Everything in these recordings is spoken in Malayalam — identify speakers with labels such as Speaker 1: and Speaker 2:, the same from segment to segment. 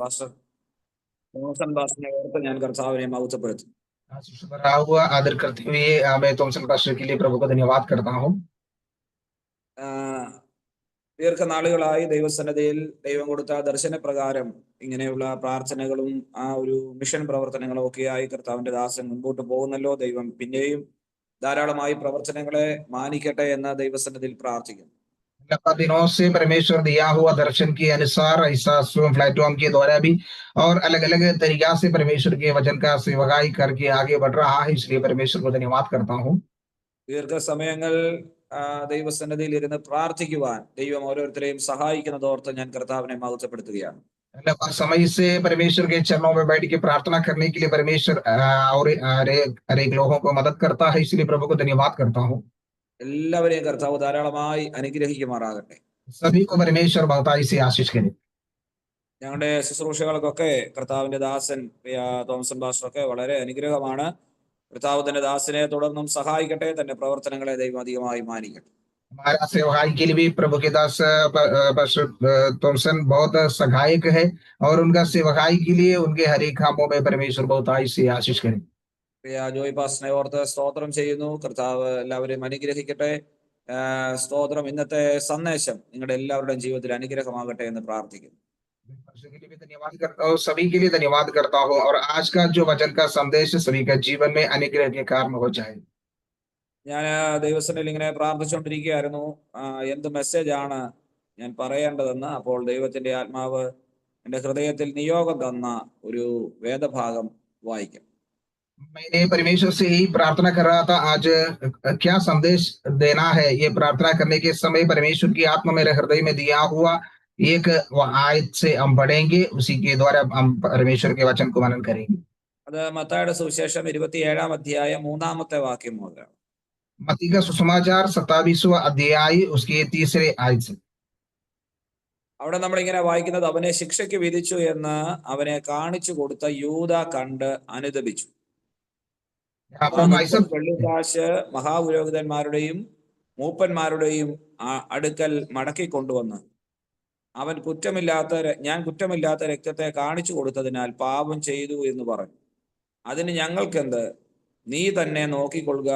Speaker 1: പാസ്റ്റർ തോമസൻ പാസ്റ്ററിനെ ഓർത്ത് ഞാൻ കർത്താവിനെ മഹത്വപ്പെടുത്തും.
Speaker 2: आशीष भरा हुआ आदर करते हुए मैं थॉमसन पास्टर के लिए प्रभु को धन्यवाद करता हूँ।
Speaker 1: ദീർഘനാളുകളായി ദൈവസന്നിധിയിൽ ദൈവം കൊടുത്ത ദർശനപ്രകാരം ഇങ്ങനെയുള്ള പ്രാർത്ഥനകളും ആ ഒരു മിഷൻ പ്രവർത്തനങ്ങളും ഒക്കെയായി കർത്താവിന്റെ ദാസൻ മുൻപോട്ട് പോകുന്നല്ലോ. ദൈവം പിന്നെയും ധാരാളമായി പ്രവർത്തനങ്ങളെ മാനിക്കട്ടെ എന്ന് ദൈവസന്നിധിയിൽ പ്രാർത്ഥിക്കുന്നു.
Speaker 2: लंबा दिनों से परमेश्वर दिया हुआ दर्शन के अनुसार ऐसा स्वयं प्लेटफॉर्म के द्वारा भी और अलग अलग तरीका से परमेश्वर के वचन का सेवकाई करके आगे बढ़ रहा है, इसलिए परमेश्वर को धन्यवाद करता हूँ।
Speaker 1: ദീർഘസമയങ്ങൾ ദൈവസന്നിധിയിൽ ഇരുന്ന് പ്രാർത്ഥിക്കുവാൻ ദൈവം ഓരോരുത്തരെയും സഹായിക്കുന്നതോർത്ത് ഞാൻ കർത്താവിനെ മഹത്വപ്പെടുത്തുകയാണ്.
Speaker 2: लंबा समय से परमेश्वर के चरणों में बैठ के प्रार्थना करने के लिए परमेश्वर और हर एक लोगों को मदद करता है, इसलिए प्रभु को धन्यवाद करता हूँ।
Speaker 1: എല്ലാവരെയും കർത്താവ് ധാരാളമായി അനുഗ്രഹിക്കുമാറാകട്ടെ.
Speaker 2: सभी को परमेश्वर बहुतायत से आशीष करे।
Speaker 1: ഞങ്ങളുടെ ശുശ്രൂഷകൾക്കൊക്കെ കർത്താവിന്റെ ദാസൻ തോമസൻ പാസ്റ്ററൊക്കെ വളരെ അനുഗ്രഹമാണ്. കർത്താവ് തന്റെ ദാസനെ തുടർന്നും സഹായിക്കട്ടെ. തന്റെ പ്രവർത്തനങ്ങളെ ദൈവം അധികമായി മാനിക്കട്ടെ.
Speaker 2: हमारा सेवकाई के लिए भी प्रभु के दास पास्टर थॉमसन बहुत सहायक है और उनका सेवकाई के लिए उनके हर एक कामों में परमेश्वर बहुतायत से आशीष करे।
Speaker 1: ജോയ് പാസ്റ്ററിനെ ഓർത്ത് സ്തോത്രം ചെയ്യുന്നു. കർത്താവ് എല്ലാവരെയും അനുഗ്രഹിക്കട്ടെ. സ്തോത്രം. ഇന്നത്തെ സന്ദേശം നിങ്ങളുടെ എല്ലാവരുടെയും ജീവിതത്തിൽ അനുഗ്രഹമാകട്ടെ എന്ന് പ്രാർത്ഥിക്കുന്നു.
Speaker 2: के लिए भी धन्यवाद करता हूँ, सभी के लिए धन्यवाद करता हूँ और आज का जो वचन का संदेश सभी का जीवन में अनुग्रह के कारण हो जाए।
Speaker 1: ഞാൻ ദൈവസന്നിധിയിൽ ഇങ്ങനെ പ്രാർത്ഥിച്ചുകൊണ്ടിരിക്കുകയായിരുന്നു, എന്ത് മെസ്സേജാണ് ഞാൻ പറയേണ്ടതെന്ന്. അപ്പോൾ ദൈവത്തിന്റെ ആത്മാവ് എൻ്റെ ഹൃദയത്തിൽ നിയോഗം തന്ന ഒരു വേദഭാഗം വായിക്കാം.
Speaker 2: मैंने परमेश्वर से यही प्रार्थना कर रहा था आज क्या संदेश देना है। ये प्रार्थना करने के समय परमेश्वर की आत्मा मेरे हृदय में दिया हुआ एक आयत से हम पढ़ेंगे, उसी के द्वारा हम परमेश्वर के वचन को मनन करेंगे।
Speaker 1: അത് മത്തായിയുടെ സുവിശേഷം 27-ാം അധ്യായം 3-ാമത്തെ വാക്യം മുതലാണ്.
Speaker 2: मत्ती का सुसमाचार 27वां अध्याय उसके 3रे आयत से।
Speaker 1: അവിടെ നമ്മളിങ്ങനെ വായിക്കുന്നത്, അവനെ ശിക്ഷയ്ക്ക് വിധിച്ചു എന്ന് അവനെ കാണിച്ചു കൊടുത്ത യൂദ കണ്ട് അനുതപിച്ചു. വെള്ളിക്കാശ് മഹാപുരോഹിതന്മാരുടെയും മൂപ്പന്മാരുടെയും അടുക്കൽ മടക്കി കൊണ്ടുവന്ന് ഞാൻ കുറ്റമില്ലാത്ത രക്തത്തെ കാണിച്ചു കൊടുത്തതിനാൽ പാപം ചെയ്തു എന്ന് പറഞ്ഞു. അതിന് ഞങ്ങൾക്കെന്ത്, നീ തന്നെ നോക്കിക്കൊള്ളുക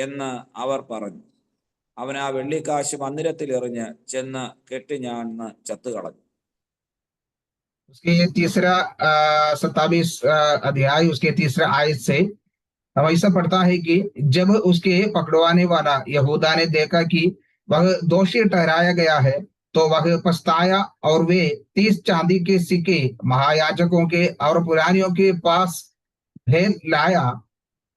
Speaker 1: എന്ന് അവർ പറഞ്ഞു. അവൻ ആ വെള്ളിക്കാശ് മന്ദിരത്തിൽ എറിഞ്ഞ് ചെന്ന് കെട്ടിഞ്ഞാന്ന് ചത്തുകളഞ്ഞു.
Speaker 2: उसके 27 अध्याय उसके 3रा आयत से हम ऐसा पढ़ता है कि जब उसके पकड़वाने वाला यहूदा ने देखा कि वह दोषी ठहराया गया है तो वह पछताया और वे 30 चांदी के सिक्के महायाजकों के और पुरानियों के पास भेज लाया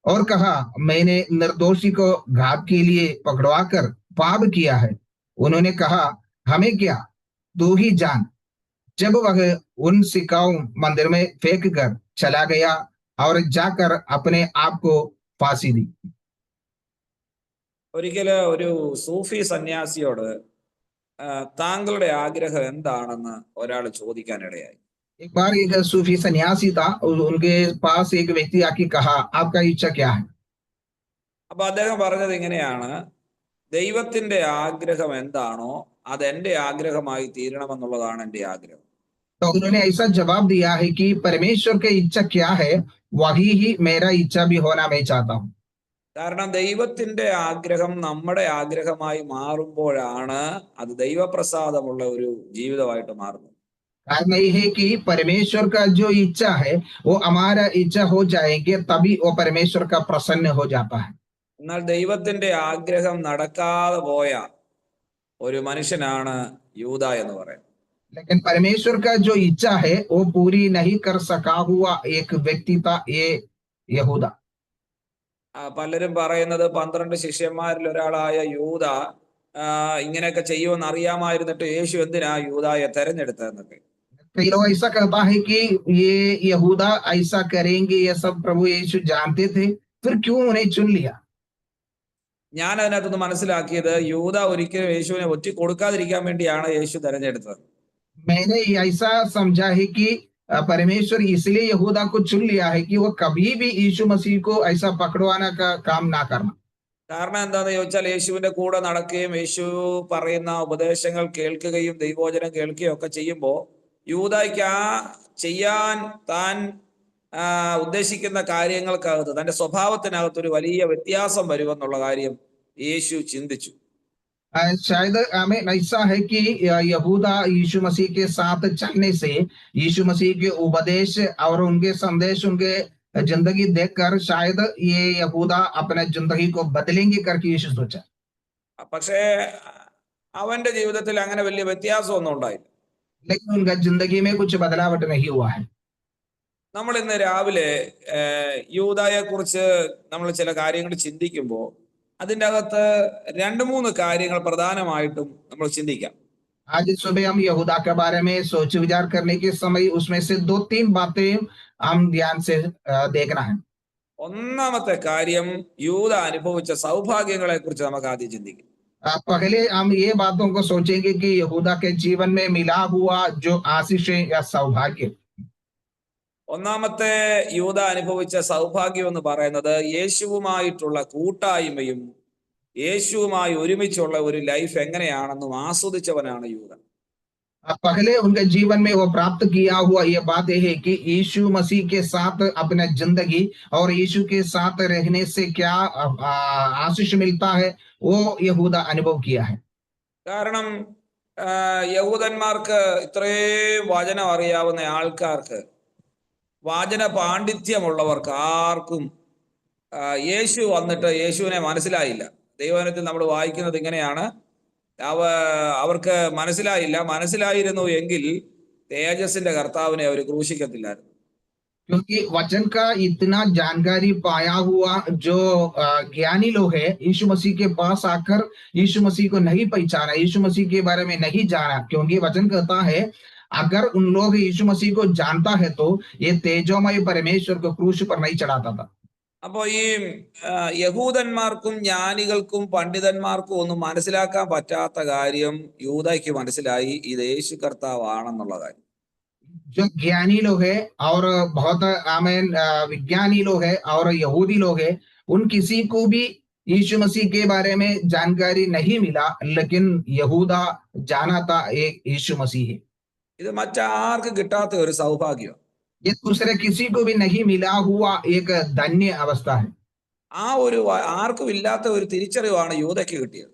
Speaker 2: और कहा, मैंने निर्दोषी को घात के लिए पकड़वा कर पाप किया है। उन्होंने कहा, हमें क्या, तू ही जान। जब वह उन सिक्कों मंदिर में फेंक कर चला गया और जाकर अपने आप को फांसी दी।
Speaker 1: ഒരിക്കല് ഒരു സൂഫി സന്യാസിയോട് താങ്കളുടെ ആഗ്രഹം എന്താണെന്ന് ഒരാൾ ചോദിക്കാനിടയായി.
Speaker 2: एक बार एक सूफी सन्यासी था, उनके पास एक व्यक्ति आके कहा, आपका इच्छा क्या है?
Speaker 1: അപ്പൊ അദ്ദേഹം പറഞ്ഞത് ഇങ്ങനെയാണ്, ദൈവത്തിന്റെ ആഗ്രഹം എന്താണോ അത് എന്റെ ആഗ്രഹമായി തീരണമെന്നുള്ളതാണ് എന്റെ ആഗ്രഹം.
Speaker 2: तो उन्होंने ऐसा जवाब दिया है कि परमेश्वर की इच्छा क्या है वही ही मेरा इच्छा भी होना मैं चाहता हूँ।
Speaker 1: കാരണം ദൈവത്തിന്റെ ആഗ്രഹം നമ്മുടെ ആഗ്രഹമായി മാറുമ്പോഴാണ് അത് ദൈവപ്രസാദമുള്ള ഒരു ജീവിതമായിട്ട് മാറുന്നത്.
Speaker 2: कारण यही है कि परमेश्वर का जो इच्छा है वो हमारा इच्छा हो जाएंगे, तभी वो परमेश्वर का प्रसन्न हो जाता है।
Speaker 1: എന്നാൽ ദൈവത്തിന്റെ ആഗ്രഹം നടക്കാതെ പോയ ഒരു മനുഷ്യനാണ് യൂദ എന്ന് പറയുന്നത്.
Speaker 2: लेकिन परमेश्वर का जो इच्छा है वो पूरी नहीं कर सका हुआ एक व्यक्ति था, ये यहूदा।
Speaker 1: പലരും പറയുന്നത് 12 ശിഷ്യന്മാരിൽ ഒരാളായ യൂദ ഇങ്ങനെയൊക്കെ ചെയ്യുമെന്ന് അറിയാമായിരുന്നിട്ട് യേശു എന്തിനാ യൂദായെ തെരഞ്ഞെടുത്തതെന്നൊക്കെ.
Speaker 2: कई लोग ऐसा कहता है कि ये यहूदा ऐसा करेंगे, ये सब प्रभु यीशु जानते थे, फिर क्यों उन्हें चुन लिया?
Speaker 1: ഞാൻ അതിനകത്തുനിന്ന് മനസ്സിലാക്കിയത്, യൂദ ഒരിക്കലും യേശുവിനെ ഒറ്റ കൊടുക്കാതിരിക്കാൻ വേണ്ടിയാണ് യേശു തെരഞ്ഞെടുത്തത്.
Speaker 2: मैंने ऐसा समझा है कि परमेश्वर इसलिए यहूदा को चुन लिया है कि वो कभी भी यीशु मसीह को ऐसा पकड़वाना का काम ना करना।
Speaker 1: കാരണം എന്താന്ന് ചോദിച്ചാൽ, യേശുവിന്റെ കൂടെ നടക്കുകയും യേശു പറയുന്ന ഉപദേശങ്ങൾ കേൾക്കുകയും ദൈവവചനം കേൾക്കുകയും ഒക്കെ ചെയ്യുമ്പോൾ യൂദായ്ക്ക് ആ ചെയ്യാൻ താൻ ഉദ്ദേശിക്കുന്ന കാര്യങ്ങൾക്കകത്ത് തന്റെ സ്വഭാവത്തിനകത്ത് ഒരു വലിയ വ്യത്യാസം വരുമെന്നുള്ള കാര്യം യേശു ചിന്തിച്ചു.
Speaker 2: शायद हमें ऐसा है कि यहूदा यीशु मसीह के साथ चलने से यीशु मसीह के उपदेश और उनके संदेश उनके जिंदगी देखकर शायद ये यहूदा अपने जिंदगी को बदलेंगे करके यीशु सोचा।
Speaker 1: പക്ഷേ അവന്റെ ജീവിതത്തിൽ അങ്ങനെ വലിയ വ്യത്യാസമൊന്നും ഉണ്ടായില്ല.
Speaker 2: लेकिन उनका जिंदगी में कुछ बदलावट नहीं हुआ है।
Speaker 1: നമ്മൾ ഇന്ന് രാവിലെ യൂദായെ കുറിച്ച് നമ്മൾ ചില കാര്യങ്ങൾ ചിന്തിക്കുമ്പോൾ അതിൻ്റെ അകത്ത് 2-3 കാര്യങ്ങൾ പ്രധാനമായിട്ടും നമ്മൾ ചിന്തിക്കാം.
Speaker 2: आज सुबह हम यहूदा के बारे में सोच विचार करने के समय उसमें से 2-3 बातें हम ध्यान से देखना है।
Speaker 1: ഒന്നാമത്തെ കാര്യം യൂദ അനുഭവിച്ച സൗഭാഗ്യങ്ങളെ കുറിച്ച് നമുക്ക് ആദ്യം ചിന്തിക്കാം.
Speaker 2: पहले हम ये बातों को सोचेंगे कि यहूदा के जीवन में मिला हुआ जो आशीष या सौभाग्य।
Speaker 1: ഒന്നാമത്തെ യൂദ അനുഭവിച്ച സൗഭാഗ്യം എന്ന് പറയുന്നത് യേശുവുമായിട്ടുള്ള കൂട്ടായ്മയും യേശുവുമായി ഒരുമിച്ചുള്ള ഒരു ലൈഫ് എങ്ങനെയാണെന്നും ആസ്വദിച്ചവനാണ് യൂദ.
Speaker 2: पहले उनके जीवन में वो प्राप्त किया हुआ ये बात है कि यीशु मसीह के साथ अपने जिंदगी और यीशु के साथ रहने से क्या आशीष मिलता है वो यहूदा अनुभव किया है।
Speaker 1: കാരണം യഹൂദന്മാർക്ക് ഇത്രയും വചനം അറിയാവുന്ന ആൾക്കാർക്ക്, വാചന പാണ്ഡിത്യമുള്ളവർക്ക് ആർക്കും യേശു വന്നിട്ട് യേശുവിനെ മനസ്സിലായില്ല. ദൈവവചനത്തിൽ നമ്മൾ വായിക്കുന്നത് ഇങ്ങനെയാണ്, അവർക്ക് മനസ്സിലായിരുന്നു എങ്കിൽ തേജസ്സിന്റെ കർത്താവിനെ അവർ ക്രൂശിക്കത്തില്ലായിരുന്നു.
Speaker 2: क्योंकि वचन का इतना जानकारी पाया हुआ जो ज्ञानी लोग है यीशु मसीह के पास आकर यीशु मसीह को नहीं पहचाना, यीशु मसीह के बारे में नहीं जाना, क्योंकि वचन कहता है अगर उन लोग यीशु मसीह को जानता है तो ये तेजोमय परमेश्वर को क्रूस पर नहीं चढ़ाता था।
Speaker 1: അപ്പോ ഈ യഹൂദന്മാർക്കും ജ്ഞാനികൾക്കും പണ്ഡിതന്മാർക്കും ഒന്നും മനസ്സിലാക്കാൻ പറ്റാത്ത കാര്യം യൂദയ്ക്ക് മനസ്സിലായി, ഇത് യേശു കർത്താവാണെന്നുള്ള കാര്യം.
Speaker 2: जो ज्ञानी लोग है और बहुत आमेन विज्ञानी लोग है और यहूदी लोग है, उन किसी को भी यीशु मसीह के बारे में जानकारी नहीं मिला, लेकिन यहूदा जाना था एक यीशु मसीह है।
Speaker 1: ഇത് മറ്റാർക്കും കിട്ടാത്ത ഒരു സൗഭാഗ്യം.
Speaker 2: ये दूसरे किसी को भी नहीं मिला हुआ एक धन्य अवस्था है।
Speaker 1: ആ ഒരു ആർക്കും ഇല്ലാത്ത ഒരു തിരിച്ചറിവാണ് യൂദയ്ക്ക് കിട്ടിയത്.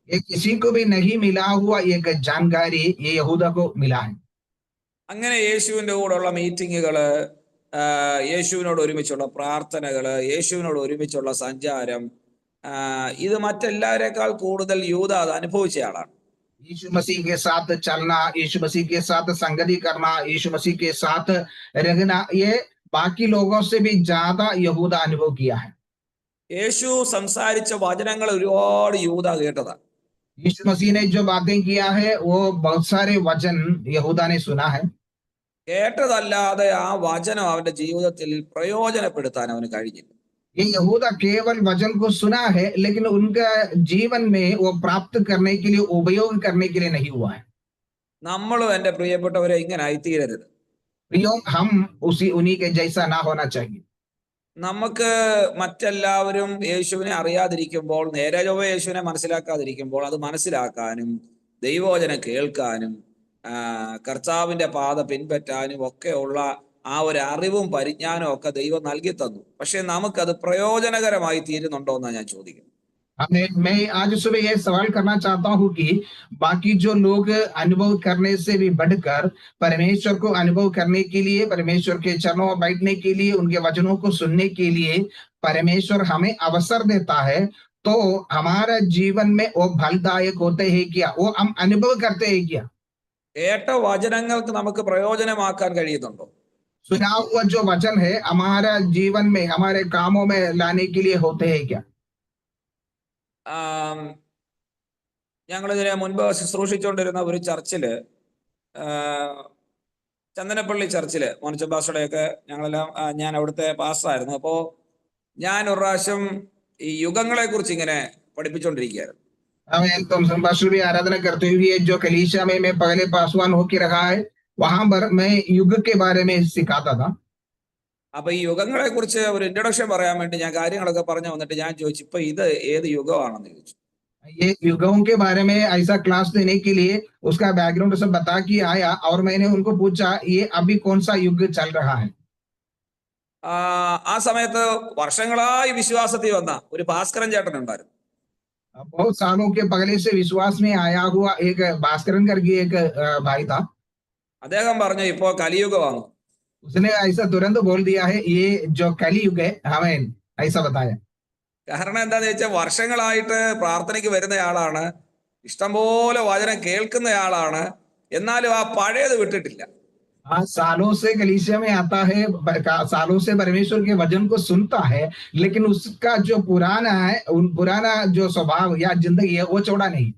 Speaker 2: ये किसी को भी नहीं मिला हुआ एक जानकारी ये यहूदा को मिला है।
Speaker 1: അങ്ങനെ യേശുവിൻ്റെ കൂടെയുള്ള മീറ്റിങ്ങുകള്, യേശുവിനോട് ഒരുമിച്ചുള്ള പ്രാർത്ഥനകള്, യേശുവിനോട് ഒരുമിച്ചുള്ള സഞ്ചാരം, ഇത് മറ്റെല്ലാവരെക്കാൾ കൂടുതൽ യൂദ അത് അനുഭവിച്ച ആളാണ്.
Speaker 2: यीशु मसीह के साथ चलना, यीशु मसीह के साथ संगति करना, यीशु मसीह के साथ रहना, ये बाकी लोगों से भी ज्यादा यहूदा अनुभव किया है।
Speaker 1: യേശു സംസാരിച്ച വചനങ്ങൾ ഒരുപാട് യൂദ കേട്ടതാണ്.
Speaker 2: यीशु मसीह ने जो बातें किया है वो बहुत सारे वचन यहूदा ने सुना है।
Speaker 1: കേട്ടതല്ലാതെ ആ വചനം അവന്റെ ജീവിതത്തിൽ പ്രയോജനപ്പെടുത്താൻ അവന് കഴിഞ്ഞില്ല.
Speaker 2: ये यहूदा केवल वचन को सुना है लेकिन उनका जीवन में वो प्राप्त करने के लिए, उपयोग करने के लिए नहीं हुआ है।
Speaker 1: നമ്മളും എൻ്റെ പ്രിയപ്പെട്ടവരെ ഇങ്ങനെ ആയിത്തീരരുത്.
Speaker 2: हम उन्हीं के जैसा ना होना चाहिए।
Speaker 1: നമുക്ക് മറ്റെല്ലാവരും യേശുവിനെ അറിയാതിരിക്കുമ്പോൾ, നേരെ ചൊവ്വേ യേശുവിനെ മനസ്സിലാക്കാതിരിക്കുമ്പോൾ അത് മനസ്സിലാക്കാനും ദൈവവചനം കേൾക്കാനും കർത്താവിന്റെ പാത പിൻപറ്റാനും ഒക്കെയുള്ള ആ ഒരു അറിവും പരിജ്ഞാനവും ഒക്കെ ദൈവം നൽകി തന്നു. പക്ഷെ നമുക്കത് പ്രയോജനകരമായി തീരുന്നുണ്ടോ എന്നാണ് ഞാൻ ചോദിക്കുന്നത്.
Speaker 2: मैं आज सुबह ये सवाल करना चाहता हूँ कि बाकी जो लोग अनुभव करने से भी बढ़कर परमेश्वर को अनुभव करने के लिए, परमेश्वर के चरणों में बैठने के लिए, उनके वचनों को सुनने के लिए परमेश्वर हमें अवसर देता है, तो हमारा जीवन में वो फलदायक होते हैं क्या, वो हम अनुभव करते हैं क्या?
Speaker 1: കേട്ട വചനങ്ങൾക്ക് നമുക്ക് പ്രയോജനമാക്കാൻ കഴിയുന്നുണ്ടോ?
Speaker 2: सुना हुआ जो वचन है हमारा जीवन में, हमारे कामों में लाने के लिए होते हैं क्या?
Speaker 1: ഞങ്ങളിതിനെ മുൻപ് ശുശ്രൂഷിച്ചുകൊണ്ടിരുന്ന ഒരു ചർച്ചില്, ചന്ദനപ്പള്ളി ചർച്ചില്, മോനച്ചമ്പാസയുടെയൊക്കെ ഞാൻ അവിടുത്തെ പാസ്റ്ററായിരുന്നു. അപ്പോ ഞാൻ ഒരു പ്രാവശ്യം ഈ യുഗങ്ങളെ കുറിച്ച് ഇങ്ങനെ പഠിപ്പിച്ചുകൊണ്ടിരിക്കുകയായിരുന്നു.
Speaker 2: तुम संभाषण भी आराधना करते हुए जो कलीसिया में मैं पहले पासवान होके रहा है, वहां पर मैं युग के बारे में सिखाता था।
Speaker 1: അപ്പൊ ഈ യുഗങ്ങളെ കുറിച്ച് ഒരു ഇൻട്രൊഡക്ഷൻ പറയാൻ വേണ്ടി ഞാൻ കാര്യങ്ങളൊക്കെ പറഞ്ഞു വന്നിട്ട് ഞാൻ ചോദിച്ചു, ഇപ്പൊ ഇത് ഏത് യുഗമാണെന്ന് ചോദിച്ചു.
Speaker 2: ये युगों के बारे में ऐसा क्लास देने के लिए उसका बैकग्राउंड सब बता के आया, और मैंने उनको पूछा ये अभी कौन सा युग चल रहा है।
Speaker 1: ആ സമയത്ത് വർഷങ്ങളായി വിശ്വാസത്തിൽ വന്ന ഒരു ഭാസ്കരൻ ചേട്ടൻ ഉണ്ടായിരുന്നു.
Speaker 2: बहुत सालों के पहले से विश्वास में आया हुआ एक भास्करन करके एक भाई था।
Speaker 1: അദ്ദേഹം പറഞ്ഞു ഇപ്പോ കലിയുഗമാണ്.
Speaker 2: उसने ऐसा तुरंत बोल दिया है ये जो कली युग है, हमें ऐसा बताया।
Speaker 1: കാരണം എന്താന്ന് വെച്ചാൽ വർഷങ്ങളായിട്ട് പ്രാർത്ഥനയ്ക്ക് വരുന്നയാളാണ്, ഇഷ്ടംപോലെ വചനം കേൾക്കുന്നയാളാണ്, എന്നാലും ആ പഴയത് വിട്ടിട്ടില്ല.
Speaker 2: हाँ, सालों से कलीसिया में आता है, सालों से परमेश्वर के वचन को सुनता है, लेकिन उसका जो पुराना है, पुराना जो स्वभाव या जिंदगी है वो छोड़ा नहीं।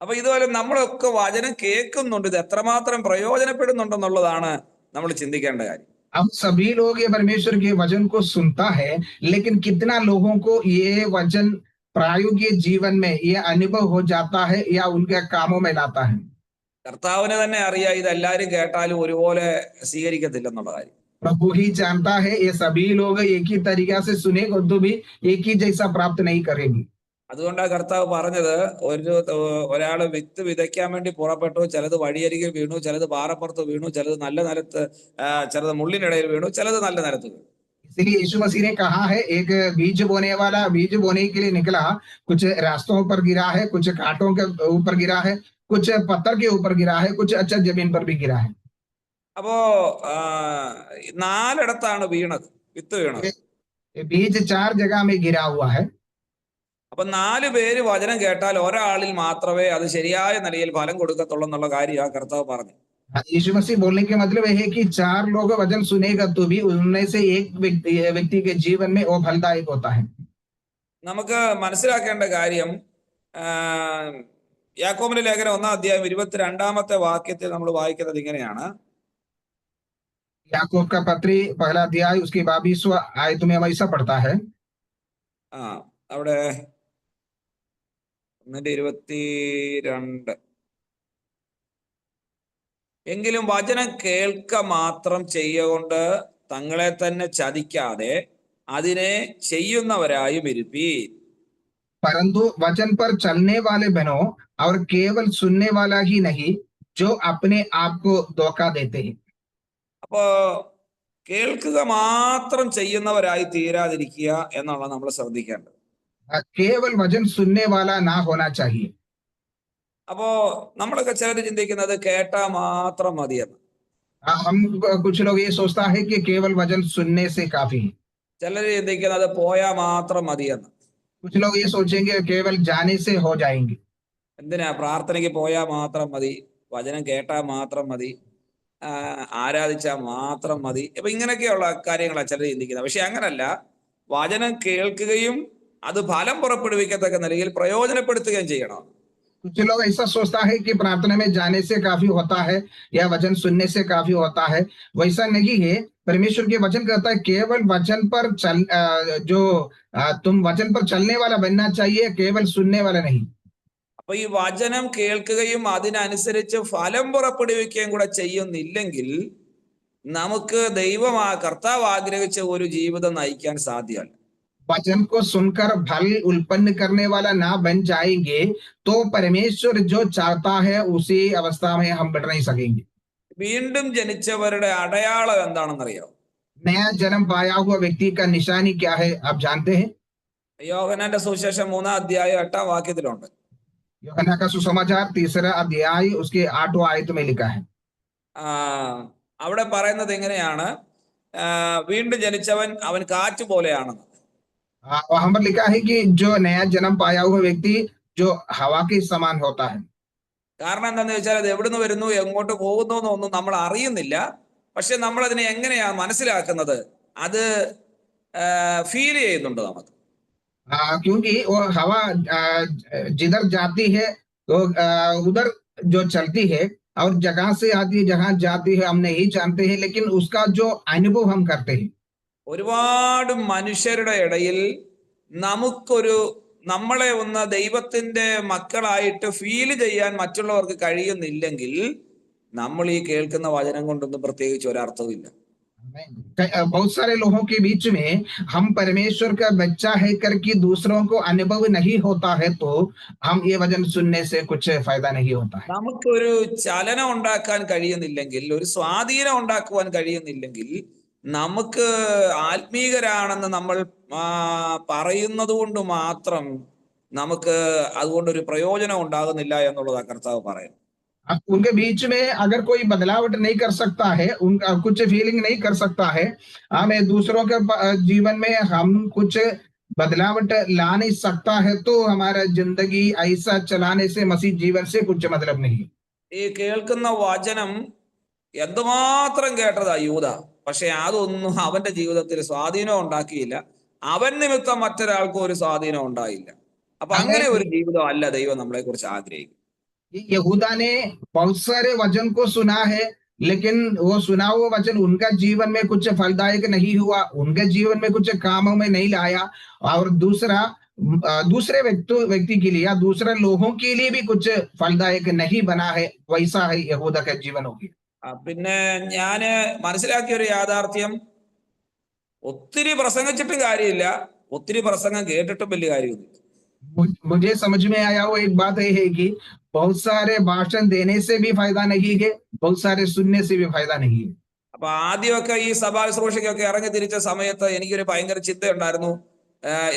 Speaker 1: അപ്പൊ ഇതുപോലെ നമ്മളൊക്കെ വചനം കേൾക്കുന്നുണ്ട്, ഇത് എത്രമാത്രം പ്രയോജനപ്പെടുന്നുണ്ടെന്നുള്ളതാണ് നമ്മൾ ചിന്തിക്കേണ്ട കാര്യം.
Speaker 2: हम सभी लोग ये परमेश्वर के वचन को सुनता है, लेकिन कितना लोगों को ये वचन प्रायोगिक जीवन में ये अनुभव हो जाता है या उनके कामों में लाता है।
Speaker 1: കർത്താവിന് തന്നെ അറിയാം ഇതെല്ലാവരും കേട്ടാലും ഒരുപോലെ സ്വീകരിക്കത്തില്ലെന്നുള്ള കാര്യം.
Speaker 2: प्रभु ही जानता है ये सभी लोग एक ही तरीका से सुनेगा तो भी एक ही जैसा प्राप्त नहीं करेंगे।
Speaker 1: അതുകൊണ്ടാണ് കർത്താവ് പറഞ്ഞത്, ഒരാള് വിത്ത് വിതയ്ക്കാൻ വേണ്ടി പുറപ്പെട്ടു, ചിലത് വഴിയരികിൽ വീണു, ചിലത് പാറപ്പുറത്ത് വീണു, ചിലത് നല്ല നിലത്ത്, ചിലത് മുള്ളിനിടയിൽ വീണു, ചിലത് നല്ല നിലത്ത് വീണു.
Speaker 2: इसलिए यीशु मसीह ने कहा है एक बीज बोने वाला बीज बोने के लिए निकला, कुछ रास्तों पर गिरा है, कुछ कांटों के ऊपर गिरा है, कुछ पत्थर के ऊपर गिरा है, कुछ अच्छा जमीन पर भी गिरा है।
Speaker 1: അപ്പോ നാലിടത്താണ് വീണത്, വിത്ത് വീണത്.
Speaker 2: ये बीज 4 जगह में गिरा हुआ है।
Speaker 1: അപ്പൊ 4 പേര് വചനം കേട്ടാൽ ഒരാളിൽ മാത്രമേ അത് ശരിയായ നിലയിൽ ഫലം കൊടുക്കത്തുള്ളൂ എന്നുള്ള കാര്യം ആ കർത്താവ് പറഞ്ഞു.
Speaker 2: यीशु मसीह बोलने के मतलब है कि 4 लोग वचन सुनेगा तो भी उनमें से एक व्यक्ति के जीवन में वो फलदायक होता है।
Speaker 1: നമുക്ക് മനസ്സിലാക്കേണ്ട കാര്യം, യാക്കോബിന്റെ ലേഖനം 1-ാം അധ്യായം 22-ാമത്തെ വാക്യത്തിൽ നമ്മൾ വായിക്കുന്നത് ഇങ്ങനെയാണ്.
Speaker 2: याकूब का पत्री 1 अध्याय उसकी 22वां आयत में हम ऐसा पढ़ता है।
Speaker 1: അവിടെ 1:22, എങ്കിലും വചനം കേൾക്ക മാത്രം ചെയ്തുകൊണ്ട് തങ്ങളെ തന്നെ ചതിക്കാതെ അതിനെ ചെയ്യുന്നവരായും ഇരിപ്പീൻ.
Speaker 2: परंतु वचन पर चलने वाले बनो और केवल सुनने वाला ही नहीं जो अपने आप को धोखा देते हैं।
Speaker 1: അപ്പോ കേൾക്കുക മാത്രം ചെയ്യുന്നവരായി തീരാതിരിക്കുക എന്നുള്ളത് നമ്മൾ ശ്രദ്ധിക്കേണ്ടത്.
Speaker 2: केवल वचन सुनने वाला ना होना चाहिए।
Speaker 1: അപ്പോ നമ്മളൊക്കെ ചിലർ ചിന്തിക്കുന്നത് കേട്ടാ മാത്രം മതിയെന്ന്.
Speaker 2: हम कुछ लोग ये सोचता है कि केवल वचन सुनने से काफी है।
Speaker 1: ചിലർ ചിന്തിക്കുന്നത് പോയാ മാത്രം മതിയെന്ന്.
Speaker 2: कुछ लोग ये सोचेंगे केवल जाने से हो जाएंगे।
Speaker 1: എന്തിനാ പ്രാർത്ഥനയ്ക്ക് പോയാൽ മാത്രം മതി, വചനം കേട്ടാൽ മാത്രം മതി, ആരാധിച്ചാൽ മാത്രം മതി. അപ്പൊ ഇങ്ങനെയൊക്കെയുള്ള കാര്യങ്ങളാണ് ചിലർ ചിന്തിക്കുന്നത്. പക്ഷെ അങ്ങനല്ല, വചനം കേൾക്കുകയും അത് ഫലം പുറപ്പെടുവിക്കത്തക്ക നിലയിൽ പ്രയോജനപ്പെടുത്തുകയും ചെയ്യണം.
Speaker 2: कुछ लोग ऐसा सोचता है कि प्रार्थना में जाने से काफी होता है या वचन सुनने से काफी होता है। वैसा नहीं है। परमेश्वर के वचन कहता है केवल वचन पर तुम वचन पर चलने वाला बनना चाहिए, केवल सुनने वाला नहीं।
Speaker 1: അപ്പൊ ഈ വചനം കേൾക്കുകയും അതിനനുസരിച്ച് ഫലം പുറപ്പെടുവിക്കുകയും കൂടെ ചെയ്യുന്നില്ലെങ്കിൽ നമുക്ക് കർത്താവ് ആഗ്രഹിച്ച ഒരു ജീവിതം നയിക്കാൻ സാധ്യമല്ല.
Speaker 2: वचन को सुनकर फल उत्पन्न करने वाला ना बन जाएंगे तो परमेश्वर जो चाहता है उसी अवस्था में हम बढ़ नहीं सकेंगे।
Speaker 1: വീണ്ടും ജനിച്ചവരുടെ അടയാളം എന്താണെന്നറിയാം?
Speaker 2: नया जन्म पाया हुआ व्यक्ति का निशानी क्या है आप जानते हैं?
Speaker 1: യോഹന്നാന്റെ സുവിശേഷം 3-ാം അധ്യായം 8-ാം വാക്യത്തിലുണ്ട്.
Speaker 2: यूहन्ना का सुसमाचार 3रा अध्याय उसके 8वां आयत में लिखा है।
Speaker 1: അവിടെ പറയുന്നത് എങ്ങനെയാണ്? വീണ്ടും ജനിച്ചവൻ അവൻ കാറ്റ് പോലെയാണെന്ന്.
Speaker 2: वहां पर लिखा है कि जो नया जन्म पाया हुआ व्यक्ति जो हवा के समान होता है।
Speaker 1: കാരണം എന്താണെന്ന് വെച്ചാൽ അത് എവിടുന്ന് വരുന്നു, എങ്ങോട്ട് പോകുന്നു എന്നൊന്നും നമ്മൾ അറിയുന്നില്ല. പക്ഷെ നമ്മൾ അതിനെ എങ്ങനെയാ മനസ്സിലാക്കുന്നത്? അത് ഫീൽ ചെയ്യുന്നുണ്ട് നമുക്ക്.
Speaker 2: क्योंकि वो हवा जिधर जाती है तो उधर जो चलती है, और जगह से आती है जहां जाती है हम नहीं जानते हैं, लेकिन उसका जो अनुभव हम करते हैं।
Speaker 1: ഒരുപാട് മനുഷ്യരുടെ ഇടയിൽ നമ്മളെ ഒന്ന് ദൈവത്തിന്റെ മക്കളായിട്ട് ഫീൽ ചെയ്യാൻ മറ്റുള്ളവർക്ക് കഴിയുന്നില്ലെങ്കിൽ നമ്മൾ ഈ കേൾക്കുന്ന വചനം കൊണ്ടൊന്നും പ്രത്യേകിച്ച് ഒരർത്ഥവുമില്ല.
Speaker 2: बहुत सारे लोगों के बीच में हम परमेश्वर का बच्चा है करके दूसरों को अनुभव नहीं होता है, तो हम ये वचन सुनने से कुछ फायदा नहीं होता है।
Speaker 1: നമുക്കൊരു ചലനം ഉണ്ടാക്കാൻ കഴിയുന്നില്ലെങ്കിൽ, ഒരു സ്വാധീനം ഉണ്ടാക്കുവാൻ കഴിയുന്നില്ലെങ്കിൽ, നമുക്ക് ആത്മീകരാണെന്ന് നമ്മൾ പറയുന്നത് കൊണ്ട് മാത്രം നമുക്ക് അതുകൊണ്ടൊരു പ്രയോജനം ഉണ്ടാകുന്നില്ല എന്നുള്ളതാണ് കർത്താവ് പറയുന്നത്.
Speaker 2: उनके बीच में अगर कोई बदलावट नहीं कर सकता है, उनका कुछ फीलिंग नहीं कर सकता है, हमें दूसरों के जीवन में हम कुछ बदलावट ला नहीं सकता है, तो हमारा जिंदगी ऐसा चलाने से मसीह जीवन से कुछ मतलब नहीं।
Speaker 1: ഈ കേൾക്കുന്ന വചനം എന്തുമാത്രം കേട്ടതാ യൂദ, പക്ഷെ അതൊന്നും അവന്റെ ജീവിതത്തിൽ സ്വാധീനം ഉണ്ടാക്കിയില്ല. അവൻ നിമിത്തം മറ്റൊരാൾക്കും ഒരു സ്വാധീനം ഉണ്ടായില്ല. അപ്പൊ അങ്ങനെ ഒരു ജീവിതം അല്ല ദൈവം നമ്മളെ കുറിച്ച് ആഗ്രഹിക്കും.
Speaker 2: यहूदा ने बहुत सारे वचन को सुना है, लेकिन वो सुना हुआ वचन उनका जीवन में कुछ फलदायक नहीं हुआ, उनके जीवन में कुछ कामों में नहीं लाया, और दूसरा दूसरे व्यक्ति के लिए या दूसरे लोगों के लिए भी कुछ फलदायक नहीं बना है, वैसा है यहूदा का जीवन हो गया।
Speaker 1: പിന്നെ ഞാന് മനസ്സിലാക്കിയ ഒരു യാഥാർത്ഥ്യം, ഒത്തിരി പ്രസംഗിച്ചിട്ടും കാര്യമില്ല, ഒത്തിരി പ്രസംഗം കേട്ടിട്ടും വലിയ കാര്യമൊന്നും.
Speaker 2: मुझे समझ में आया वो एक बात ये है कि बहुत सारे भाषण देने से भी फायदा नहीं है, बहुत सारे सुनने से भी फायदा नहीं है।
Speaker 1: അപ്പൊ ആദ്യമൊക്കെ ഈ സഭാ ശുശ്രൂഷയ്ക്കൊക്കെ ഇറങ്ങി തിരിച്ച സമയത്ത് എനിക്കൊരു ഭയങ്കര ചിന്തയുണ്ടായിരുന്നു,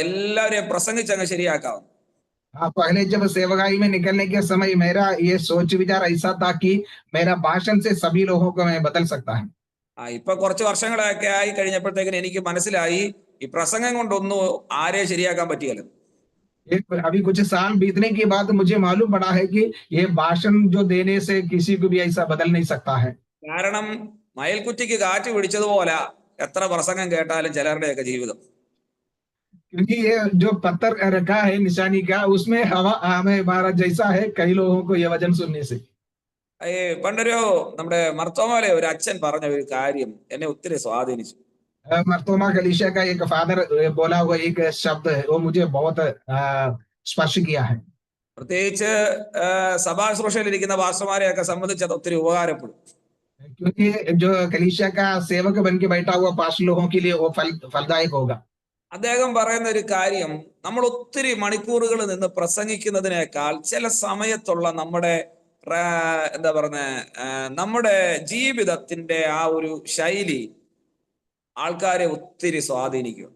Speaker 1: എല്ലാവരെയും പ്രസംഗിച്ചങ്ങ് ശരിയാക്കാം.
Speaker 2: हाँ, पहले जब सेवकाई में निकलने के समय मेरा ये सोच विचार ऐसा था कि मेरा भाषण से सभी लोगों को मैं बदल सकता है।
Speaker 1: ഇപ്പൊ കുറച്ച് വർഷങ്ങളൊക്കെ ആയി കഴിഞ്ഞപ്പോഴത്തേക്കിന് എനിക്ക് മനസ്സിലായി, ഈ പ്രസംഗം കൊണ്ടൊന്നും ആരെയും ശരിയാക്കാൻ പറ്റിയല്ല.
Speaker 2: अभी कुछ साल बीतने के बाद मुझे मालूम पड़ा है कि ये भाषण जो देने से किसी को भी ऐसा बदल नहीं सकता है।
Speaker 1: കാരണം മയിൽക്കുറ്റിക്ക് കാറ്റ് പിടിച്ചതുപോലെ എത്ര പ്രസംഗം കേട്ടാലും ചിലരുടെയൊക്കെ ജീവിതം.
Speaker 2: क्योंकि ये जो पत्थर रखा है निशानी का, उसमें हवा हमें हमारा जैसा है कई लोगों को ये वचन सुनने से।
Speaker 1: പണ്ടൊരു നമ്മുടെ മർത്തോമയിലെ ഒരു അച്ഛൻ പറഞ്ഞ ഒരു കാര്യം എന്നെ ഒത്തിരി സ്വാധീനിച്ചു.
Speaker 2: मर्तोमा कलीसिया का एक फादर बोला हुआ एक शब्द है, वो मुझे बहुत स्पर्श किया है।
Speaker 1: പ്രത്യേകിച്ച് സഭാ ശുശ്രൂഷയിലിരിക്കുന്ന പാസ്റ്റർമാരെയൊക്കെ സംബന്ധിച്ച് അത് ഒത്തിരി ഉപകാരപ്പെടും.
Speaker 2: क्योंकि जो कलीसिया का सेवक बन के बैठा हुआ पास्ट लोगों के लिए वो फलदायक होगा।
Speaker 1: അദ്ദേഹം പറയുന്ന ഒരു കാര്യം, നമ്മൾ ഒത്തിരി മണിക്കൂറുകൾ നിന്ന് പ്രസംഗിക്കുന്നതിനേക്കാൾ ചില സമയത്തുള്ള നമ്മുടെ എന്താ പറഞ്ഞ നമ്മുടെ ജീവിതത്തിന്റെ ആ ഒരു ശൈലി ആൾക്കാരെ ഒത്തിരി സ്വാധീനിക്കും.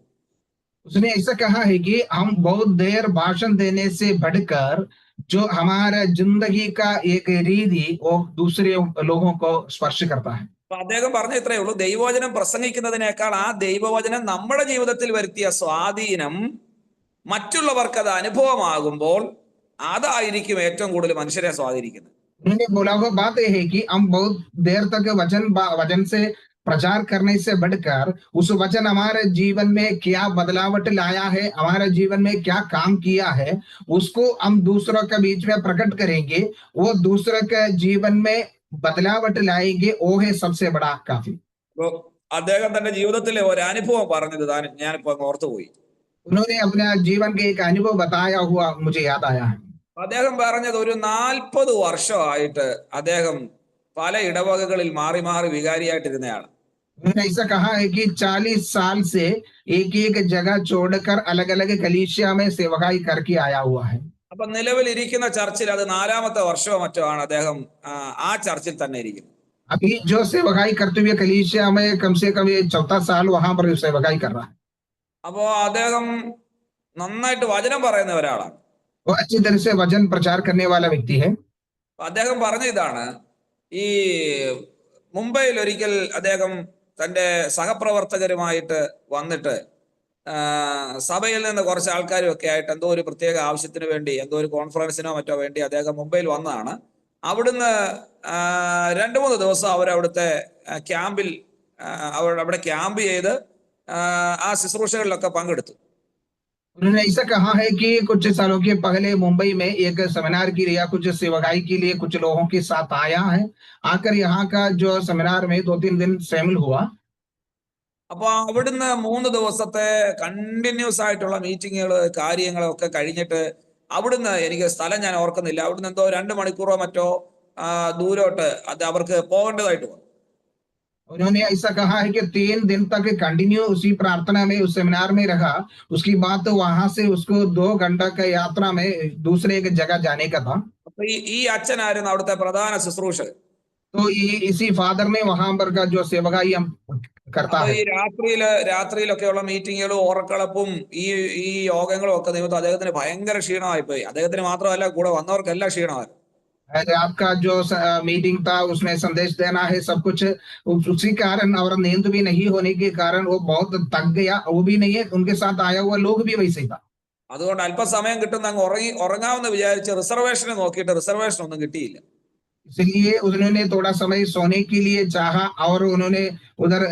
Speaker 2: उसने ऐसा कहा है कि हम बहुत देर भाषण देने से बढ़कर जो हमारा जिंदगी का एक रीति वो दूसरे लोगों को स्पर्श करता है।
Speaker 1: അപ്പൊ അദ്ദേഹം പറഞ്ഞ ഇത്രയേ ഉള്ളൂ, ദൈവവചനം പ്രസംഗിക്കുന്നതിനേക്കാൾ ആ ദൈവവചനം നമ്മുടെ ജീവിതത്തിൽ വരുത്തിയ സ്വാധീനം മറ്റുള്ളവർക്ക് അത് അനുഭവമാകുമ്പോൾ അതായിരിക്കും ഏറ്റവും കൂടുതൽ മനുഷ്യരെ സ്വാധീനിക്കുന്നത്.
Speaker 2: उन्होंने बोला हुआ बात यह है कि हम बहुत देर तक वचन से प्रचार करने से बढ़कर उस वचन हमारे जीवन में क्या बदलावट लाया है, हमारे जीवन में क्या काम किया है, उसको हम दूसरों के बीच में प्रकट करेंगे, वो दूसरों के जीवन में बदलावट लाएंगे, वो है सबसे बड़ा काफी।
Speaker 1: അപ്പൊ അദ്ദേഹം തന്റെ ജീവിതത്തിലെ ഒരു അനുഭവം പറഞ്ഞത് ഞാനിപ്പോ ഓർത്തുപോയി.
Speaker 2: उन्होंने अपना जीवन के एक अनुभव बताया हुआ मुझे याद आया है।
Speaker 1: അദ്ദേഹം പറഞ്ഞത് ഒരു 40 വർഷമായിട്ട് അദ്ദേഹം പല ഇടവകകളിൽ മാറി മാറി വികാരിയായിട്ടിരുന്നയാളാണ്.
Speaker 2: उन्होंने ऐसा कहा है कि 40 साल से एक एक जगह छोड़कर अलग अलग कलीसिया में सेवकाई करके आया हुआ है।
Speaker 1: അപ്പൊ നിലവിൽ ഇരിക്കുന്ന ചർച്ചിൽ അത് 4ാമത്തെ വർഷമോ മറ്റോ ആണ് അദ്ദേഹം ആ ചർച്ചിൽ തന്നെ ഇരിക്കുന്നത്.
Speaker 2: अभी जो सेवकाई करते हुए कलीसिया में कम से कम ये 4था साल वहां पर सेवकाई कर रहा है।
Speaker 1: അപ്പോ അദ്ദേഹം നന്നായിട്ട് വചനം പറയുന്ന ഒരാളാണ്.
Speaker 2: वो अच्छी तरह से वचन प्रचार करने वाला व्यक्ति है।
Speaker 1: അദ്ദേഹം പറഞ്ഞ ഇതാണ്, ഈ മുംബൈയിൽ ഒരിക്കൽ അദ്ദേഹം തന്റെ സഹപ്രവർത്തകരുമായിട്ട് വന്നിട്ട് സഭയിൽ നിന്ന് കുറച്ച് ആൾക്കാരും ഒക്കെ ആയിട്ട് എന്തോ ഒരു പ്രത്യേക ആവശ്യത്തിന് വേണ്ടി, എന്തോ ഒരു കോൺഫറൻസിനോ മറ്റോ വേണ്ടി അദ്ദേഹം മുംബൈയിൽ വന്നതാണ്. അവിടുന്ന് 2-3 ദിവസം അവരവിടുത്തെ ക്യാമ്പിൽ അവിടെ ക്യാമ്പ് ചെയ്ത് ആ ശുശ്രൂഷകളിലൊക്കെ പങ്കെടുത്തു.
Speaker 2: उन्होंने ऐसा कहा है कि कुछ सालों के पहले मुंबई में एक सेमिनार के लिए कुछ सेवकाई के लिए कुछ लोगों के साथ आया है, आकर यहाँ का जो सेमिनार में 2-3 दिन शामिल हुआ।
Speaker 1: അപ്പൊ അവിടുന്ന് 3 ദിവസത്തെ കണ്ടിന്യൂസ് ആയിട്ടുള്ള മീറ്റിങ്ങുകള് കാര്യങ്ങളൊക്കെ കഴിഞ്ഞിട്ട് അവിടുന്ന്, എനിക്ക് സ്ഥലം ഞാൻ ഓർക്കുന്നില്ല, അവിടുന്ന് എന്തോ 2 മണിക്കൂറോ മറ്റോ ദൂരോട്ട് അത് അവർക്ക് പോകേണ്ടതായിട്ട് വന്നു.
Speaker 2: उन्होंने ऐसा कहा है कि 3 दिन तक कंटिन्यू उसी प्रार्थना में उस सेमिनार में रहा। उसकी बाद तो वहां से उसको 2 घंटा का यात्रा में दूसरे एक जगह जाने का था।
Speaker 1: അപ്പൊ ഈ അച്ഛനായിരുന്നു അവിടുത്തെ പ്രധാന ശുശ്രൂഷകൻ.
Speaker 2: तो ये इसी फादर ने वहां पर का जो सेवकाई हम करता
Speaker 1: അപ്പൊ
Speaker 2: है।
Speaker 1: ഈ രാത്രിയിലൊക്കെയുള്ള മീറ്റിങ്ങുകളും ഉറക്കളപ്പും ഈ ഈ യോഗങ്ങളും ഒക്കെ നിമിത്തം അദ്ദേഹത്തിന് ഭയങ്കര ക്ഷീണമായി പോയി. അദ്ദേഹത്തിന് മാത്രമല്ല, കൂടെ വന്നവർക്കെല്ലാം ക്ഷീണമായി.
Speaker 2: रात का जो मीटिंग था उसमें संदेश देना है सब कुछ, उसी कारण और नींद भी नहीं होने के कारण वो बहुत थक गया। वो भी नहीं है, उनके साथ आया हुआ लोग भी वैसे ही था।
Speaker 1: അതുകൊണ്ട് അല്പസമയം കിട്ടുന്ന അങ്ങ് ഉറങ്ങാമെന്ന് വിചാരിച്ച് റിസർവേഷന് നോക്കിയിട്ട് റിസർവേഷൻ ഒന്നും കിട്ടിയില്ല.
Speaker 2: इसलिए उन्होंने थोड़ा समय सोने के लिए चाहा और उन्होंने उधर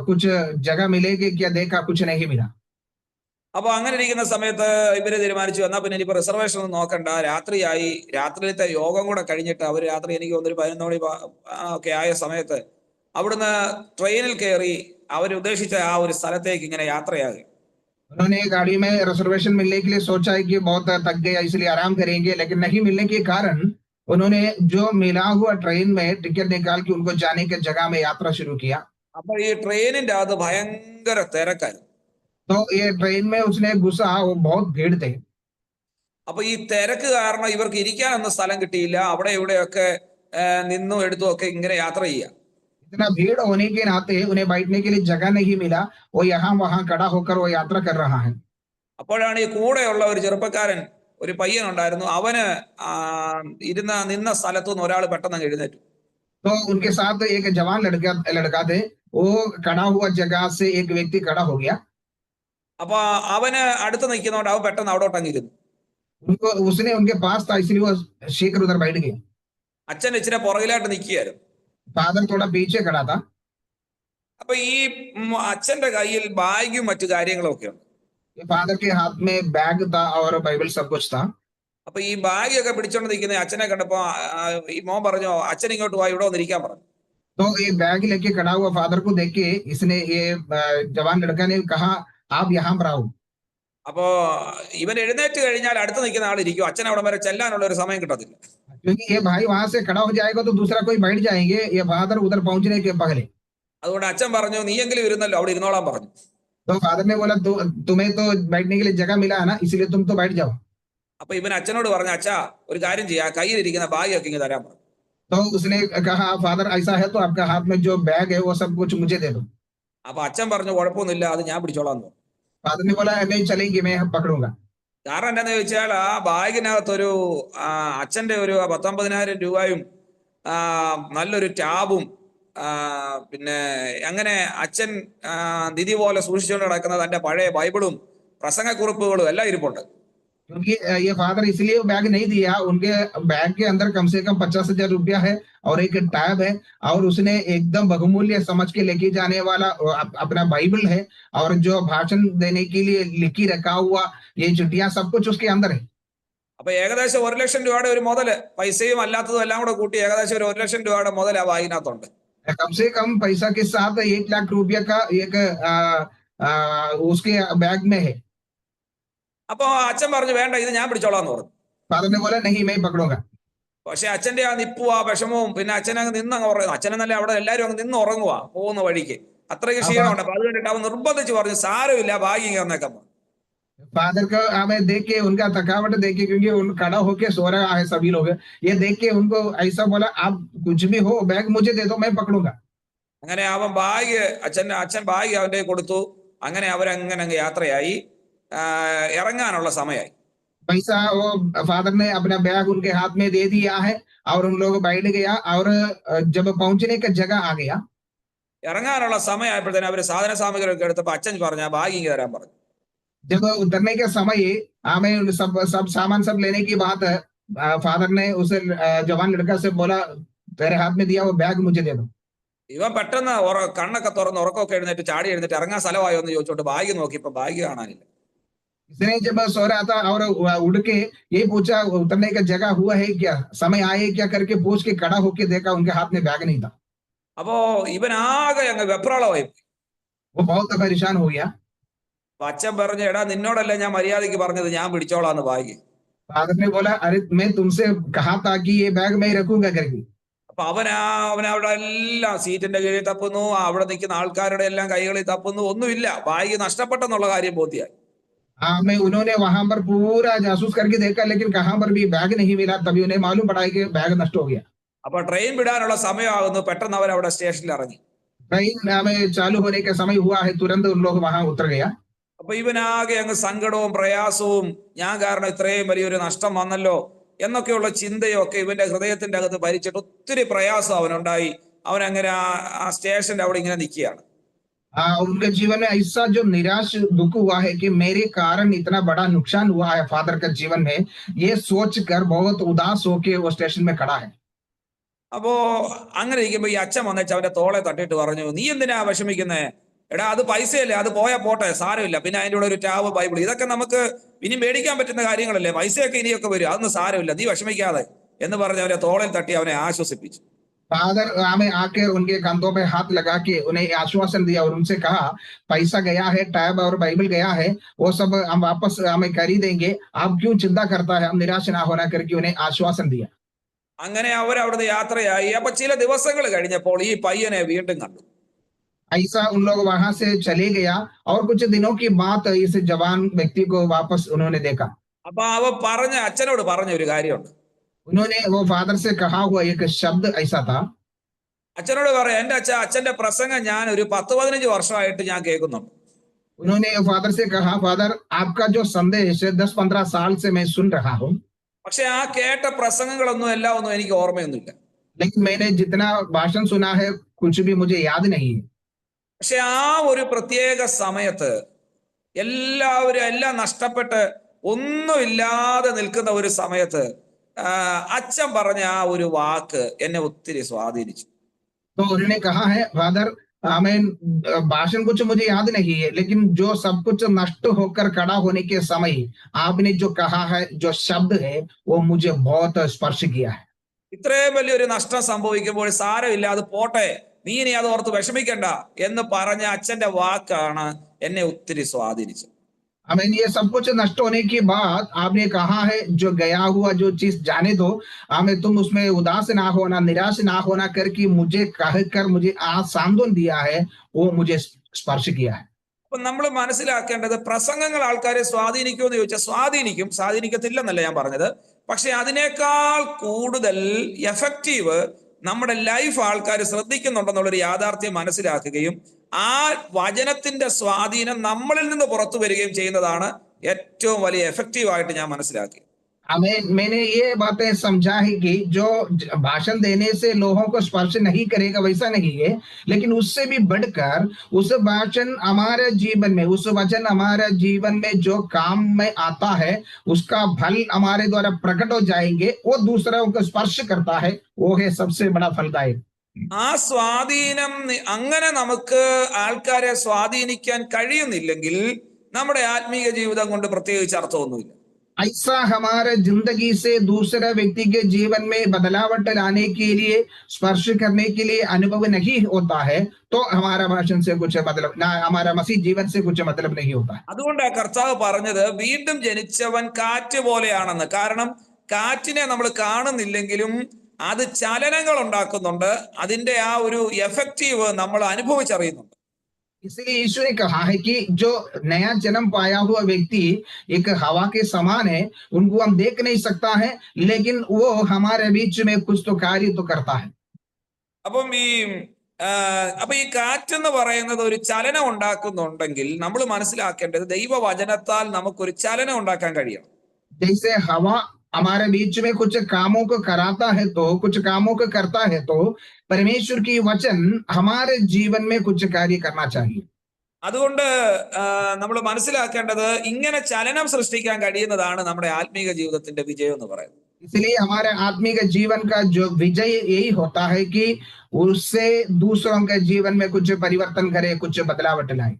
Speaker 2: कुछ जगह मिलेगी क्या देखा, कुछ नहीं मिला।
Speaker 1: അപ്പൊ അങ്ങനെ ഇരിക്കുന്ന സമയത്ത് ഇവര് തീരുമാനിച്ചു, എന്നാ പിന്നെ ഇനിയിപ്പോ റിസർവേഷൻ ഒന്നും നോക്കണ്ട, രാത്രിയായി, രാത്രിയിലത്തെ യോഗം കൂടെ കഴിഞ്ഞിട്ട് അവർ രാത്രി എനിക്ക് തോന്നുന്നു 11 മണി ഒക്കെ ആയ സമയത്ത് അവിടുന്ന് ട്രെയിനിൽ കയറി അവരുദ്ദേശിച്ച ആ ഒരു സ്ഥലത്തേക്ക് ഇങ്ങനെ യാത്രയാകും.
Speaker 2: उन्होंने गाड़ी में रिजर्वेशन मिलने के लिए सोचा है कि बहुत थक गया इसलिए आराम करेंगे, लेकिन नहीं मिलने के कारण उन्होंने जो मिला हुआ ट्रेन में टिकट निकाल के उनको जाने के जगह में यात्रा शुरू किया।
Speaker 1: അപ്പൊ ഈ ട്രെയിനിന്റെ അത് ഭയങ്കര തിരക്കായിരുന്നു.
Speaker 2: तो ये ट्रेन में उसने घुसा, वो बहुत भीड़ थे।
Speaker 1: അപ്പൊ ഈ തിരക്ക് കാരണം ഇവർക്ക് ഇരിക്കാനൊന്നും സ്ഥലം കിട്ടിയില്ല. അവിടെ ഇവിടെയൊക്കെ നിന്നും എടുത്തും ഒക്കെ ഇങ്ങനെ യാത്ര ചെയ്യാം.
Speaker 2: इतना भीड़ होने के नाते उन्हें बैठने के लिए जगह नहीं मिला, वो यहाँ वहां खड़ा होकर वो यात्रा कर रहा है।
Speaker 1: അപ്പോഴാണ് ഈ കൂടെയുള്ള ഒരു ചെറുപ്പക്കാരൻ, ഒരു പയ്യൻ ഉണ്ടായിരുന്നു, അവന് നിന്ന സ്ഥലത്തു നിന്ന് ഒരാൾ പെട്ടെന്ന് എഴുന്നേറ്റു.
Speaker 2: तो उनके साथ एक जवान लड़का थे, वो खड़ा हुआ जगह से एक व्यक्ति खड़ा हो गया।
Speaker 1: അപ്പൊ അവന് അടുത്ത് നിൽക്കുന്നതുകൊണ്ട് അവൻ പെട്ടെന്ന് അവിടോട്ട് അങ്ങിരുന്നു.
Speaker 2: उनको उसने उनके पास था इसलिए वो शीघ्र उधर बैठ गए।
Speaker 1: അച്ഛൻ ഇച്ചിരി പുറകിലായിട്ട് നിൽക്കുകയായിരുന്നു.
Speaker 2: फादर थोड़ा पीछे खड़ा था।
Speaker 1: അപ്പൊ ഈ അച്ഛന്റെ കയ്യിൽ ബാഗും മറ്റു കാര്യങ്ങളും ഒക്കെ ഉണ്ട്.
Speaker 2: फादर के हाथ में बैग था और बाइबल सब कुछ था।
Speaker 1: അപ്പൊ ഈ ബാഗൊക്കെ പിടിച്ചോണ്ട് നിൽക്കുന്ന അച്ഛനെ കണ്ടപ്പോ ഈ മോൻ പറഞ്ഞു, അച്ഛൻ ഇങ്ങോട്ട് വാ, ഇവിടെ വന്നിരിക്കാൻ പറഞ്ഞു.
Speaker 2: तो ये बैग लेके खड़ा हुआ फादर को देख के इसने ये जवान लड़का ने कहा, आप यहाँ पर आओ।
Speaker 1: അപ്പോ ഇവൻ എഴുന്നേറ്റ് കഴിഞ്ഞാൽ അടുത്ത് നിൽക്കുന്ന ആളിരിക്കും, അച്ഛൻ അവിടെ വരെ ചെല്ലാനുള്ള ഒരു സമയം കിട്ടത്തില്ല.
Speaker 2: क्योंकि ये भाई वहां से खड़ा हो जाएगा तो दूसरा कोई बैठ जाएंगे, ये फादर उधर पहुंचने के पहले।
Speaker 1: അതുകൊണ്ട് അച്ഛൻ പറഞ്ഞു, നീയെങ്കിലും ഇരുന്നല്ലോ, അവിടെ ഇരുന്നോളാൻ പറഞ്ഞു.
Speaker 2: तो फादर ने बोला, तुम्हें तो बैठने के लिए जगह मिला है ना, इसलिए तुम तो बैठ जाओ।
Speaker 1: അപ്പൊ ഇവൻ അച്ഛനോട് പറഞ്ഞു, അച്ഛാ ഒരു കാര്യം ചെയ്യാ, കയ്യിലിരിക്കുന്ന ബാഗൊക്കെ ഇങ്ങ് തരാൻ പറഞ്ഞു.
Speaker 2: तो उसने कहा, फादर ऐसा है तो आपका हाथ में जो बैग है वो सब कुछ मुझे दे दो।
Speaker 1: അപ്പൊ അച്ഛൻ പറഞ്ഞു, കുഴപ്പമൊന്നുമില്ല, അത് ഞാൻ പിടിച്ചോളാന്ന് പറഞ്ഞു.
Speaker 2: फादर ने बोला, नहीं चलेंगे, मैं पकड़ूंगा।
Speaker 1: കാരണം എന്താന്ന് ചോദിച്ചാൽ ആ ബാഗിനകത്തൊരു അച്ഛന്റെ ഒരു 19,000 രൂപയും നല്ലൊരു ടാബും പിന്നെ അങ്ങനെ അച്ഛൻ നിധി പോലെ സൂക്ഷിച്ചുകൊണ്ട് നടക്കുന്ന തന്റെ പഴയ ബൈബിളും പ്രസംഗക്കുറിപ്പുകളും എല്ലാം ഇരിപ്പുണ്ട്.
Speaker 2: क्योंकि ये फादर इसलिए बैग नहीं दिया, उनके बैग के अंदर कम से कम 50,000 रुपया है और एक टैब है, और उसने एकदम बहुमूल्य समझ के लेके जाने वाला अपना बाइबल है, और जो भाषण देने के लिए लिखी रखा हुआ ये चिट्ठियां सब कुछ उसके अंदर है।
Speaker 1: അപ്പൊ ഏകദേശം 1,00,000 രൂപയുടെ ഒരു മുതല്, പൈസയും അല്ലാത്തതും എല്ലാം കൂടെ കൂട്ടി ഏകദേശം ഒരു 1,00,000 രൂപയുടെ മുതൽ ആ ബാഗിനകത്തുണ്ട്.
Speaker 2: कम से कम पैसा के साथ 1 लाख रुपया का एक उसके बैग में है।
Speaker 1: അപ്പൊ അച്ഛൻ പറഞ്ഞു, വേണ്ട, ഇത് ഞാൻ പിടിച്ചോളാന്ന് പറഞ്ഞു.
Speaker 2: फादर ने बोला, नहीं मैं पकड़ूंगा।
Speaker 1: പക്ഷെ അച്ഛന്റെ ആ നിപ്പും ആ വിഷമവും, പിന്നെ അച്ഛൻ അങ്ങ് നിന്നങ്ങ് ഉറങ്ങും. അച്ഛനെന്നല്ല, അവിടെ എല്ലാവരും അങ്ങ് നിന്ന് ഉറങ്ങുക പോകുന്ന വഴിക്ക്, അത്രയ്ക്ക് ക്ഷീണമുണ്ട്. അപ്പൊ അത് കണ്ടിട്ട് അവൻ നിർബന്ധിച്ച് പറഞ്ഞു, സാരമില്ല, ബാഗ് ഇങ്ങനെ വന്നേക്കാൻ പറഞ്ഞു.
Speaker 2: फादर का हमें देख के उनका थकावट देख के, क्योंकि उन खड़ा होके सो रहा है सभी लोग, ये देख के उनको ऐसा बोला, आप कुछ भी हो बैग मुझे दे दो, मैं पकड़ूंगा।
Speaker 1: അങ്ങനെ അവൻ അച്ഛൻ ബാഗ് അവന്റെ കൊടുത്തു. അങ്ങനെ അവരങ്ങനെ അങ്ങ് യാത്രയായി. ഇറങ്ങാനുള്ള സമയമായി.
Speaker 2: पैसा वो फादर ने अपना बैग उनके हाथ में दे दिया है और उन लोग बैठ गया, और जब पहुंचने का जगह आ गया,
Speaker 1: ഇറങ്ങാനുള്ള സമയമായപ്പോഴത്തേനും അവര് സാധന സാമഗ്രികളൊക്കെ എടുത്തപ്പോ അച്ഛൻ പറഞ്ഞു, ആ ബാഗ് ഇങ്ങ് തരാൻ പറഞ്ഞു.
Speaker 2: जब उतरने के समय हमें सब सामान सब लेने की बात, फादर ने उस जवान लड़का से बोला, तेरे हाथ में दिया वो बैग मुझे दे दो।
Speaker 1: ഇവൻ പെട്ടെന്ന് കണ്ണൊക്കെ തുറന്ന് ഉറക്കമൊക്കെ എഴുന്നേറ്റ് ചാടി എഴുന്നേറ്റ് ഇറങ്ങാൻ സ്ഥലമായോ എന്ന് ചോദിച്ചോട്ട് ബാഗ് നോക്കിയപ്പോ ബാഗ് കാണാനില്ല.
Speaker 2: इसने जब सो रहा था और उड़ के ये पूछा, उतरने का जगह हुआ है क्या, समय आए क्या करके पूछ के खड़ा होके देखा, उनके हाथ में बैग नहीं था।
Speaker 1: അപ്പോ ഇവൻ ആകെ അങ്ങ് വെപ്രാളമായി.
Speaker 2: वो बहुत परेशान हो गया।
Speaker 1: അപ്പൊ അച്ഛൻ പറഞ്ഞു, എടാ നിന്നോടല്ലേ ഞാൻ മര്യാദയ്ക്ക് പറഞ്ഞത്, ഞാൻ പിടിച്ചോളാന്ന് ബാഗ്.
Speaker 2: फादर ने बोला, अरे मैं तुमसे कहा था कि ये बैग मैं रखूंगा करके।
Speaker 1: അപ്പൊ അവനവിടെ എല്ലാം സീറ്റിന്റെ കീഴിൽ തപ്പുന്നു, അവിടെ നിൽക്കുന്ന ആൾക്കാരുടെ എല്ലാം കൈകളിൽ തപ്പുന്നു, ഒന്നുമില്ല. ബാഗ് നഷ്ടപ്പെട്ടെന്നുള്ള കാര്യം ബോധ്യായി.
Speaker 2: हाँ, मैं उन्होंने वहां पर पूरा जासूस करके देखा, लेकिन कहां पर भी बैग नहीं मिला। तभी उन्हें मालूम पड़ा कि बैग नष्ट हो गया।
Speaker 1: അപ്പൊ ട്രെയിൻ വിടാനുള്ള സമയമാകുന്നു, പെട്ടെന്ന് അവർ അവിടെ സ്റ്റേഷനിൽ ഇറങ്ങി.
Speaker 2: ट्रेन में चालू होने का समय हुआ है, तुरंत उन लोग वहां उतर गया।
Speaker 1: അപ്പൊ ഇവനാകെ അങ്ങ് സങ്കടവും പ്രയാസവും, ഞാൻ കാരണം ഇത്രയും വലിയൊരു നഷ്ടം വന്നല്ലോ എന്നൊക്കെയുള്ള ചിന്തയൊക്കെ ഇവന്റെ ഹൃദയത്തിന്റെ അകത്ത് ഭരിച്ചിട്ട് ഒത്തിരി പ്രയാസം അവനുണ്ടായി. അവനങ്ങനെ ആ സ്റ്റേഷന്റെ അവിടെ ഇങ്ങനെ നിൽക്കുകയാണ്.
Speaker 2: उनके जीवन में ऐसा जो निराश दुख हुआ है कि मेरे कारण इतना बड़ा नुकसान हुआ है फादर के जीवन में, ये सोच कर बहुत उदास होके वो स्टेशन में खड़ा है।
Speaker 1: അപ്പോ അങ്ങനെ ഇരിക്കുമ്പോ ഈ അച്ഛൻ വന്നേച്ച് അവന്റെ തോളെ തട്ടിയിട്ട് പറഞ്ഞു, നീ എന്തിനാ വിഷമിക്കുന്നേ? എടാ, അത് പൈസയല്ലേ, അത് പോയാ പോട്ടെ, സാരമില്ല. പിന്നെ അതിൻ്റെ കൂടെ ഒരു ടാബ്, ബൈബിൾ, ഇതൊക്കെ നമുക്ക് ഇനി മേടിക്കാൻ പറ്റുന്ന കാര്യങ്ങളല്ലേ, പൈസയൊക്കെ ഇനിയൊക്കെ വരും, അതൊന്നും സാരമില്ല, നീ വിഷമിക്കാതെ എന്ന് പറഞ്ഞ് അവരെ തോളിൽ തട്ടി അവനെ ആശ്വസിപ്പിച്ചു.
Speaker 2: फादर हमें आकर उनके कंधों पे हाथ लगा के उन्हें आश्वासन दिया और उनसे कहा, पैसा गया है, टैब और बाइबल गया है, वो सब हम वापस हमें कर ही देंगे, आप क्यों चिंता करता है, हम निराश ना होना करके उन्हें आश्वासन दिया।
Speaker 1: അങ്ങനെ അവരവിടുന്ന് യാത്രയായി. അപ്പൊ ചില ദിവസങ്ങൾ കഴിഞ്ഞപ്പോൾ ഈ പയ്യനെ വീണ്ടും കണ്ടു.
Speaker 2: ऐसा उन लोग वहां से चले गया और कुछ दिनों की बात इस जवान व्यक्ति को वापस उन्होंने देखा।
Speaker 1: അപ്പൊ അവ അച്ഛനോട് പറഞ്ഞ ഒരു കാര്യമുണ്ട്.
Speaker 2: उन्होंने वो फादर से कहा हुआ एक शब्द ऐसा था।
Speaker 1: അച്ഛനോട് പറയാം, എന്റെ അച്ഛന്റെ പ്രസംഗം ഞാൻ ഒരു 10-15 വർഷമായിട്ട് ഞാൻ കേൾക്കുന്നുണ്ട്.
Speaker 2: उन्होंने फादर से कहा, फादर आपका जो संदेश 10-15 साल से मैं सुन रहा हूँ,
Speaker 1: പക്ഷെ ആ കേട്ട പ്രസംഗങ്ങളൊന്നും എല്ലാം ഒന്നും എനിക്ക് ഓർമ്മയൊന്നുമില്ല.
Speaker 2: लेकिन मैंने जितना भाषण सुना है कुछ भी मुझे याद नहीं है।
Speaker 1: പക്ഷെ ആ ഒരു പ്രത്യേക സമയത്ത് എല്ലാം നഷ്ടപ്പെട്ട് ഒന്നുമില്ലാതെ നിൽക്കുന്ന ഒരു സമയത്ത് അച്ഛൻ പറഞ്ഞ ആ ഒരു വാക്ക് എന്നെ ഒത്തിരി സ്വാധീനിച്ചു.
Speaker 2: तो उन्होंने कहा है, फादर हमें भाषण कुछ मुझे याद नहीं है, लेकिन जो सब कुछ नष्ट होकर खड़ा होने के समय आपने जो कहा है, जो शब्द है, वो मुझे बहुत स्पर्श किया है।
Speaker 1: ഇത്രയും വലിയൊരു നഷ്ടം സംഭവിക്കുമ്പോൾ സാരമില്ല, അത് പോട്ടെ, നീ ഇനി അത് ഓർത്ത് വിഷമിക്കണ്ട എന്ന് പറഞ്ഞ അച്ഛന്റെ വാക്കാണ് എന്നെ ഒത്തിരി സ്വാധീനിച്ചത്.
Speaker 2: हमें ये सब कुछ नष्ट होने के बाद आपने कहा है, जो गया हुआ जो चीज जाने दो, हमें तुम उसमें उदास ना होना, निराश ना होना करके मुझे कहकर मुझे सांत्वना दिया है, वो मुझे स्पर्श किया है।
Speaker 1: അപ്പൊ നമ്മൾ മനസ്സിലാക്കേണ്ടത്, പ്രസംഗങ്ങൾ ആൾക്കാരെ സ്വാധീനിക്കുമെന്ന് ചോദിച്ചാൽ സ്വാധീനിക്കത്തില്ലെന്നല്ല ഞാൻ പറഞ്ഞത്. പക്ഷെ അതിനേക്കാൾ കൂടുതൽ എഫക്റ്റീവ് നമ്മുടെ ലൈഫ് ആൾക്കാർ ശ്രദ്ധിക്കുന്നുണ്ടെന്നുള്ളൊരു യാഥാർത്ഥ്യം മനസ്സിലാക്കുകയും ആ വചനത്തിന്റെ സ്വാധീനം നമ്മളിൽ നിന്ന് പുറത്തു വരികയും ചെയ്യുന്നതാണ് ഏറ്റവും വലിയ എഫക്റ്റീവായിട്ട് ഞാൻ മനസ്സിലാക്കി.
Speaker 2: मैंने ये बातें समझा है कि जो भाषण देने से लोगों को स्पर्श नहीं करेगा वैसा नहीं है, लेकिन उससे भी बढ़कर उस भाषण हमारे जीवन में, उस वचन हमारे जीवन में जो काम में आता है, उसका फल हमारे द्वारा प्रकट हो जाएंगे, वो दूसरों को स्पर्श करता है, वो है सबसे बड़ा फलदायक।
Speaker 1: ആ സ്വാധീനം അങ്ങനെ നമുക്ക് ആൾക്കാരെ സ്വാധീനിക്കാൻ കഴിയുന്നില്ലെങ്കിൽ നമ്മുടെ ആത്മീയ ജീവിതം കൊണ്ട് പ്രത്യേകിച്ച് അർത്ഥമൊന്നുമില്ല.
Speaker 2: ऐसा हमारे जिंदगी से दूसरे व्यक्ति के जीवन में बदलावट लाने के लिए, स्पर्श करने के लिए अनुभव नहीं होता है, तो हमारा भाषण से कुछ मतलब ना, हमारा मसीह जीवन से कुछ मतलब नहीं होता है।
Speaker 1: അതുകൊണ്ടാണ് കർത്താവ് പറഞ്ഞത്, വീണ്ടും ജനിച്ചവൻ കാറ്റ് പോലെയാണെന്ന്. കാരണം കാറ്റിനെ നമ്മൾ കാണുന്നില്ലെങ്കിലും അത് ചലനങ്ങൾ ഉണ്ടാക്കുന്നുണ്ട്, അതിന്റെ ആ ഒരു എഫക്റ്റീവ് നമ്മൾ അനുഭവിച്ചറിയുന്നുണ്ട്.
Speaker 2: इसलिए यीशु ने कहा है कि जो नया जन्म पाया हुआ व्यक्ति एक हवा के समान है, उनको हम देख नहीं सकता है, लेकिन वो हमारे बीच में कुछ तो कार्य तो करता है।
Speaker 1: അപ്പം ഈ കാറ്റെന്ന് പറയുന്നത് ഒരു ചലനം ഉണ്ടാക്കുന്നുണ്ടെങ്കിൽ നമ്മൾ മനസ്സിലാക്കേണ്ടത്, ദൈവവചനത്താൽ നമുക്കൊരു ചലനം ഉണ്ടാക്കാൻ കഴിയണം.
Speaker 2: जैसे हवा हमारे बीच में कुछ कामों को कराता है, तो कुछ कामों को करता है, तो परमेश्वर की वचन हमारे जीवन में कुछ कार्य करना चाहिए।
Speaker 1: അതുകൊണ്ട് നമ്മൾ മനസ്സിലാക്കേണ്ടത്, ഇങ്ങനെ ചലനം സൃഷ്ടിക്കാൻ കഴിയുന്നതാണ് നമ്മുടെ ആത്മീക ജീവിതത്തിന്റെ വിജയം എന്ന് പറയുന്നത്.
Speaker 2: इसलिए हमारे आत्मिक जीवन का जो विजय यही होता है कि उससे दूसरों के जीवन में कुछ परिवर्तन करे, कुछ बदलावट लाए।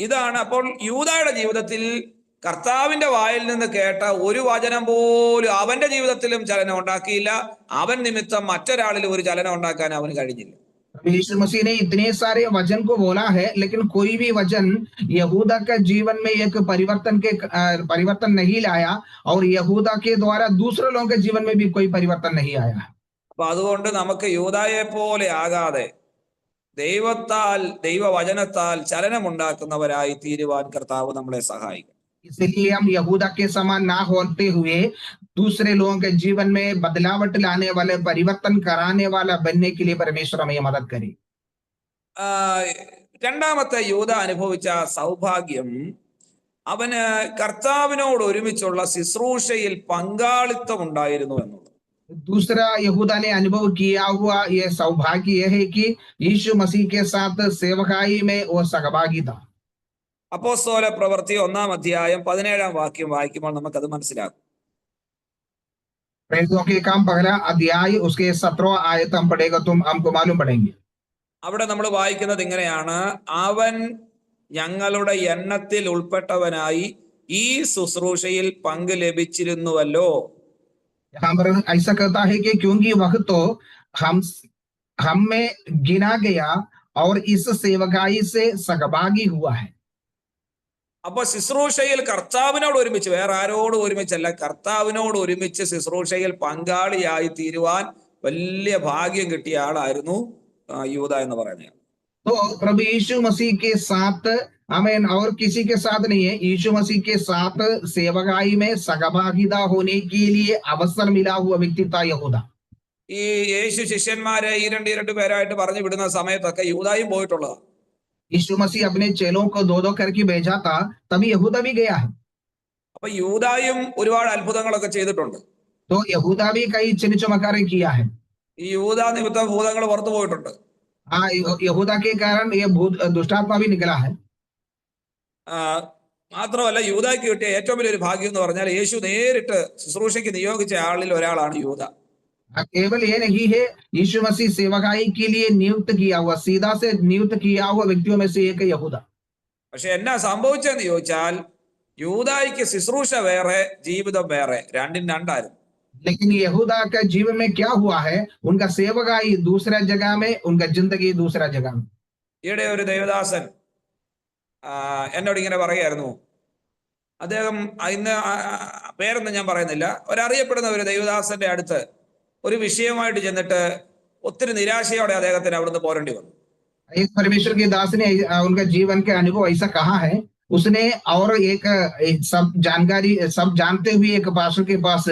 Speaker 1: ഇതാണ്. അപ്പോൾ യൂദായുടെ ജീവിതത്തിൽ കർത്താവിന്റെ വായിൽ നിന്ന് കേട്ട ഒരു വചനം പോലും അവന്റെ ജീവിതത്തിലും ചലനം ഉണ്ടാക്കിയില്ല. അവൻ നിമിത്തം മറ്റൊരാളിൽ ഒരു ചലനം ഉണ്ടാക്കാൻ അവന് കഴിഞ്ഞില്ല.
Speaker 2: यीशु मसीह ने इतने सारे वचन को बोला है, लेकिन कोई भी वचन यहूदा का जीवन में एक परिवर्तन नहीं लाया, और यहूदा के द्वारा दूसरे लोगों के जीवन में भी कोई परिवर्तन नहीं आया।
Speaker 1: അപ്പൊ അതുകൊണ്ട് നമുക്ക് യൂദായെ പോലെ ആകാതെ ദൈവത്താൽ, ദൈവവചനത്താൽ ചലനമുണ്ടാക്കുന്നവരായി തീരുവാൻ കർത്താവ് നമ്മളെ സഹായിക്കും.
Speaker 2: इसलिए हम यहूदा के समान ना होते हुए दूसरे लोगों के जीवन में बदलावट लाने वाले, परिवर्तन कराने वाला बनने के लिए परमेश्वर हमें मदद करे।
Speaker 1: രണ്ടാമത്തെ യൂദ അനുഭവിച്ച സൗഭാഗ്യം, അവന് കർത്താവിനോട് ഒരുമിച്ചുള്ള ശുശ്രൂഷയിൽ പങ്കാളിത്തം ഉണ്ടായിരുന്നു എന്നുള്ളത്.
Speaker 2: दूसरा यहूदा ने अनुभव किया हुआ यह सौभाग्य यह है कि यीशु मसीह के साथ सेवकाई में वो सहभागी था।
Speaker 1: അപ്പോസ്തല പ്രവൃത്തി 1-ാം അധ്യായം 17-ാം വാക്യം വായിക്കുമ്പോൾ നമുക്കത് മനസ്സിലാക്കും.
Speaker 2: प्रेरितों के काम 15 अध्याय उसके 17 आयत हम पढ़ेगा तो हमको मालूम पड़ेंगे।
Speaker 1: അവിടെ നമ്മൾ വായിക്കുന്നത് ഇങ്ങനെയാണ്: അവൻ ഞങ്ങളുടെ എണ്ണത്തിൽ ഉൾപ്പെട്ടവനായി ഈ ശുശ്രൂഷയിൽ പങ്ക് ലഭിച്ചിരുന്നുവല്ലോ.
Speaker 2: यहाँ पर ऐसा कहता है कि क्योंकि वह तो हम में गिना गया और इस सेवकाई से सहभागी हुआ है।
Speaker 1: അപ്പൊ ശുശ്രൂഷയിൽ കർത്താവിനോട് ഒരുമിച്ച്, വേറെ ആരോടും ഒരുമിച്ചല്ല, കർത്താവിനോട് ഒരുമിച്ച് ശുശ്രൂഷയിൽ പങ്കാളിയായി തീരുവാൻ വലിയ ഭാഗ്യം കിട്ടിയ ആളായിരുന്നു യൂദ എന്ന് പറയുന്നത്.
Speaker 2: तो प्रभु यीशु मसीह के साथ, आमीन, और किसी के साथ नहीं है, यीशु मसीह के साथ सेवकाई में सहभागिता होने के लिए अवसर मिला हुआ व्यक्ति था यहूदा।
Speaker 1: ഈ യേശു ശിഷ്യന്മാരെ ഈ രണ്ട് പേരായിട്ട് പറഞ്ഞു വിടുന്ന സമയത്തൊക്കെ യൂദായും പോയിട്ടുള്ളതാണ്.
Speaker 2: यीशु मसीह अपने चेलों को दो करके भेजा था, तभी यहूदा भी गया है।
Speaker 1: അപ്പൊ യൂദായും ഒരുപാട് അത്ഭുതങ്ങളൊക്കെ ചെയ്തിട്ടുണ്ട്.
Speaker 2: तो यहूदा भी कई चिन्ह चमत्कार किया है।
Speaker 1: ഈ യൂദ നിമിത്തം ഭൂതങ്ങൾ പുറത്തു പോയിട്ടുണ്ട്.
Speaker 2: हाँ, यहूदा के कारण ये भूत दुष्टात्मा भी निकला है।
Speaker 1: മാത്രമല്ല, യൂദായ്ക്ക് കിട്ടിയ ഏറ്റവും വലിയൊരു ഭാഗ്യം എന്ന് പറഞ്ഞാൽ യേശു നേരിട്ട് ശുശ്രൂഷയ്ക്ക് നിയോഗിച്ച ആളിൽ ഒരാളാണ് യൂദ.
Speaker 2: केवल ये नहीं है, यीशु मसीह सेवकाई के लिए नियुक्त किया हुआ, सीधा से नियुक्त किया हुआ व्यक्तियों में से एक यहूदा।
Speaker 1: പക്ഷെ എന്നാ സംഭവിച്ചെന്ന് ചോദിച്ചാൽ, യൂദായ്ക്ക് ശുശ്രൂഷ വേറെ, ജീവിതം വേറെ, രണ്ടും രണ്ടായിരുന്നു.
Speaker 2: लेकिन यहूदा का जीवन में क्या हुआ है, उनका सेवकाई दूसरा जगह में, उनका जिंदगी दूसरा जगह में।
Speaker 1: ഈയിടെ ഒരു ദേവദാസൻ എന്നോട് ഇങ്ങനെ പറയായിരുന്നു. അദ്ദേഹം ഇന്ന് പേരൊന്നും ഞാൻ പറയുന്നില്ല, ഒരറിയപ്പെടുന്ന ഒരു ദേവദാസന്റെ അടുത്ത് ഒരു വിഷയമായിട്ട് ചെന്നിട്ട് ഒത്തിരി നിരാശയോടെ അദ്ദേഹത്തിന് അവിടുന്ന് പോരേണ്ടി വന്നു.
Speaker 2: एक परमेश्वर के दास ने उनका जीवन के अनुभव ऐसा कहा है, उसने और एक सब जानकारी सब जानते हुए एक पास्टर के पास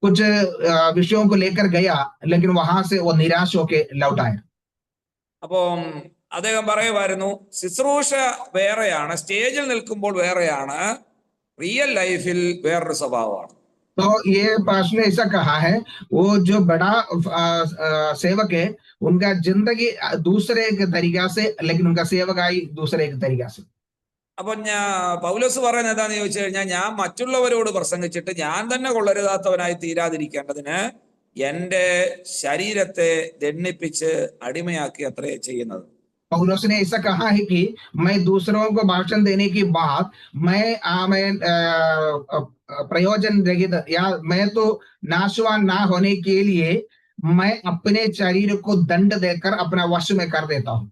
Speaker 2: कुछ विषयों को लेकर गया, लेकिन वहां से वो निराश होके लौट आया।
Speaker 1: അപ്പം അദ്ദേഹം പറയുമായിരുന്നു, ശുശ്രൂഷ വേറെയാണ്, സ്റ്റേജിൽ നിൽക്കുമ്പോൾ വേറെയാണ്, റിയൽ ലൈഫിൽ വേറൊരു സ്വഭാവമാണ്.
Speaker 2: तो ये पास्टर ने ऐसा कहा है, वो जो बड़ा सेवक है, उनका जिंदगी दूसरे के तरीका से, लेकिन उनका सेवकाई दूसरे के तरीका से।
Speaker 1: അപ്പൊ പൗലോസ് പറയുന്നത് എന്താന്ന് ചോദിച്ചു കഴിഞ്ഞാൽ, ഞാൻ മറ്റുള്ളവരോട് പ്രസംഗിച്ചിട്ട് ഞാൻ തന്നെ കൊള്ളരുതാത്തവനായി തീരാതിരിക്കേണ്ടതിന് എന്റെ ശരീരത്തെ ദണ്ഡിപ്പിച്ച് അടിമയാക്കി അത്രേ ചെയ്യുന്നത്.
Speaker 2: पौलुस ने ऐसा कहा है कि मैं दूसरों को भाषण देने की बात, मैं प्रयोजन रहित, या मैं तो नाशवान ना होने के लिए मैं अपने शरीर को दंड देकर अपना वश में कर देता हूं।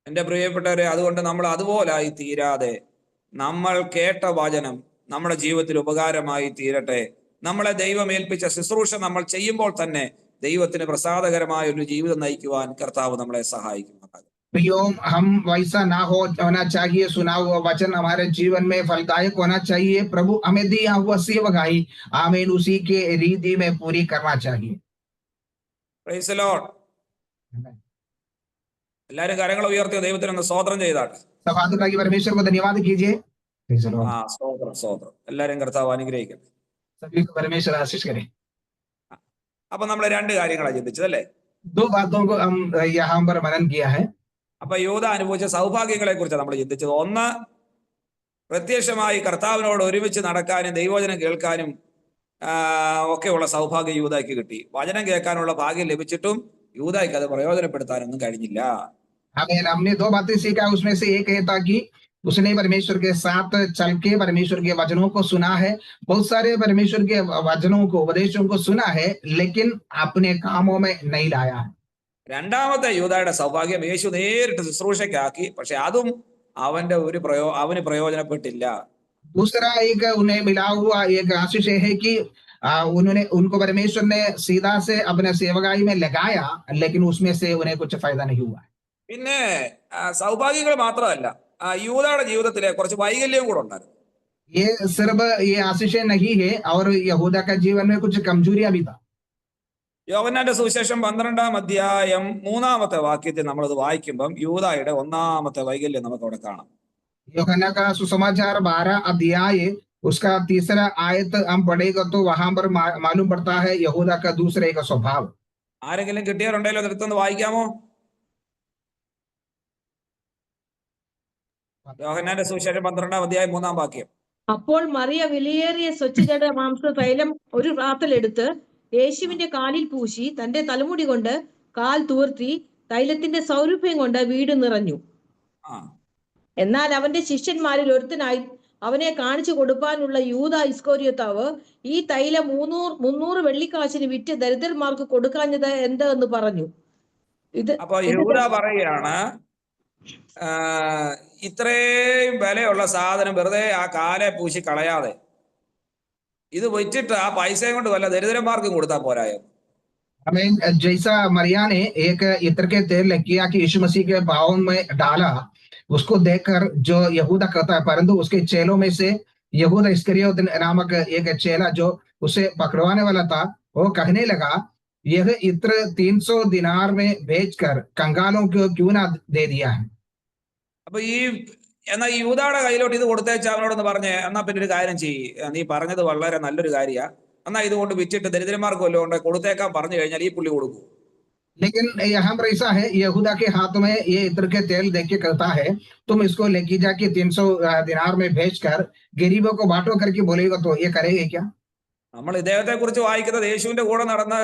Speaker 1: എന്റെ പ്രിയപ്പെട്ടവരെ, അതുകൊണ്ട് നമ്മൾ അതുപോലായി തീരാതെ നമ്മൾ കേട്ട വചനം നമ്മുടെ ജീവിതത്തിൽ ഉപകാരമായി തീരട്ടെ. നമ്മളെ ദൈവം ഏൽപ്പിച്ച ശുശ്രൂഷ നമ്മൾ ചെയ്യുമ്പോൾ തന്നെ ദൈവത്തിന് പ്രസാദകരമായ ഒരു ജീവിതം നയിക്കുവാൻ കർത്താവ് നമ്മളെ സഹായിക്കും.
Speaker 2: हम वैसा ना होना चाहिए, सुना हुआ वचन हमारे जीवन में फलदायक होना चाहिए। प्रभु हमें दिया हुआ सेवकाई, आमीन, उसी के रीति में पूरी करना चाहिए।
Speaker 1: Praise the Lord. എല്ലാവരും കരങ്ങൾ ഉയർത്തി ദൈവത്തിന് സ്തോത്രം ചെയ്താട്ടെ.
Speaker 2: सब हाथ उठाकर परमेश्वर को धन्यवाद कीजिए।
Speaker 1: സ്തോത്രം. എല്ലാവരും കർത്താവ് അനുഗ്രഹിക്കട്ടെ.
Speaker 2: सभी को परमेश्वर आशीष करे।
Speaker 1: അപ്പൊ നമ്മൾ രണ്ട് കാര്യങ്ങളാണ് ചിന്തിച്ചത് അല്ലേ?
Speaker 2: दो बातों को हम यहाँ पर मनन किया है।
Speaker 1: അപ്പൊ യൂദ അനുഭവിച്ച സൗഭാഗ്യങ്ങളെ കുറിച്ചാണ് നമ്മൾ ചിന്തിച്ചത്. ഒന്ന്, പ്രത്യക്ഷമായി കർത്താവിനോട് ഒരുമിച്ച് നടക്കാനും ദൈവവചനം കേൾക്കാനും ഒക്കെയുള്ള സൗഭാഗ്യം യൂദായ്ക്ക് കിട്ടി. വചനം കേൾക്കാനുള്ള ഭാഗ്യം ലഭിച്ചിട്ടും യൂദായ്ക്ക് അത് പ്രയോജനപ്പെടുത്താനൊന്നും കഴിഞ്ഞില്ല.
Speaker 2: हमने दो बातें सीखा, उसमें से एक है ताकि उसने परमेश्वर के साथ चल के परमेश्वर के वचनों को सुना है, बहुत सारे परमेश्वर के वचनों को, उपदेशों को सुना है, लेकिन अपने कामों में नहीं लाया है।
Speaker 1: രണ്ടാമത്തെ യൂദായുടെ സൗഭാഗ്യം, യേശു നേരിട്ട് ശുശ്രൂഷയ്ക്കാക്കി, പക്ഷെ അതും അവന് പ്രയോജനപ്പെട്ടില്ല.
Speaker 2: दूसरा एक उन्हें मिला हुआ एक आशीष है कि उन्होंने उनको परमेश्वर ने सीधा से अपने सेवकाई में लगाया, लेकिन उसमें से उन्हें कुछ फायदा नहीं हुआ।
Speaker 1: പിന്നെ സൗഭാഗ്യങ്ങൾ മാത്രമല്ല, യൂദയുടെ ജീവിതത്തിലെ കുറച്ച് വൈകല്യവും കൂടെ ഉണ്ടായിരുന്നു.
Speaker 2: ये सिर्फ ये आशीषें नहीं है, और यहूदा का जीवन में कुछ कमजोरियां भी था।
Speaker 1: യോഹന്നാന്റെ സുവിശേഷം 12-ാം അധ്യായം 3-ാമത്തെ വാക്യത്തിൽ നമ്മളത് വായിക്കുമ്പം യൂദായുടെ ഒന്നാമത്തെ വൈകല്യം നമുക്ക് അവിടെ കാണാം.
Speaker 2: यूहन्ना का सुसमाचार 12 अध्याय उसका 3रा आयत हम पढ़ेगा तो वहां पर मालूम पड़ता है यहूदा का दूसरे का स्वभाव।
Speaker 1: ആരെങ്കിലും കിട്ടിയവരുണ്ടെങ്കിലോ നിർത്തുന്നത് വായിക്കാമോ? യോഹന്നാന്റെ സുവിശേഷം 12-ാം അധ്യായം 3-ാം വാക്യം.
Speaker 3: അപ്പോൾ മറിയ വിലയേറിയ സ്വച്ഛജട മാംസ തൈലം ഒരു റാത്തലെടുത്ത് യേശുവിന്റെ കാലിൽ പൂശി തന്റെ തലമുടി കൊണ്ട് കാൽ തൂർത്തി തൈലത്തിന്റെ സൗരഭ്യം കൊണ്ട് വീട് നിറഞ്ഞു. എന്നാൽ അവന്റെ ശിഷ്യന്മാരിൽ ഒരുത്തനായി അവനെ കാണിച്ചു കൊടുക്കാനുള്ള യൂദ ഇസ്കോരിയോത്താവ് ഈ തൈലം 300 വെള്ളിക്കാശിന് വിറ്റ് ദരിദ്രന്മാർക്ക് കൊടുക്കാഞ്ഞത് എന്തെന്ന് പറഞ്ഞു.
Speaker 1: അപ്പൊ യൂദ പറയുകയാണ്, ഇത്രയും വിലയുള്ള സാധനം വെറുതെ ആ കാലെ പൂശി കളയാതെ ഇത് വെച്ചിട്ട് ആ പൈസയും കൊണ്ട് വല്ല ദരിദ്രന്മാർക്കും കൊടുത്താൽ പോരായോ?
Speaker 2: हमें जैसा मरिया ने एक इत्र के तेल किया कि यीशु मसीह के पाँव में डाला, उसको देखकर जो यहूदा कहता है, परंतु उसके चेलों में से यहूदा इस्करियोत नामक एक चेला जो उसे पकड़वाने वाला था, वो कहने लगा, यह इत्र 300 दिनार में बेचकर कंगालों को क्यों ना दे दिया है।
Speaker 1: അപ്പൊ എന്നാ ഈ യൂദായുടെ കയ്യിലോട്ട് ഇത് കൊടുത്തേച്ച് അവനോടൊന്ന് പറഞ്ഞേ, എന്നാ പിന്നെ ഒരു കാര്യം ചെയ്യ്, നീ പറഞ്ഞത് വളരെ നല്ലൊരു കാര്യ, എന്നാ ഇതുകൊണ്ട് വിറ്റിട്ട് ദരിദ്രന്മാർക്ക് വല്ലതും കൊണ്ട് കൊടുത്തേക്കാൻ പറഞ്ഞു കഴിഞ്ഞാൽ ഈ പുള്ളി കൊടുക്കും.
Speaker 2: लेकिन यहाँ पर ऐसा है, यहूदा के हाथ में ये इत्र के तेल देके कहता है, तुम इसको लेके जाके 300 दिनार में भेजकर गरीबों को बांटो करके बोलेगा, तो ये करेगा क्या?
Speaker 1: നമ്മൾ ഇദ്ദേഹത്തെ കുറിച്ച് വായിക്കുന്നത് യേശുവിന്റെ കൂടെ നടന്ന്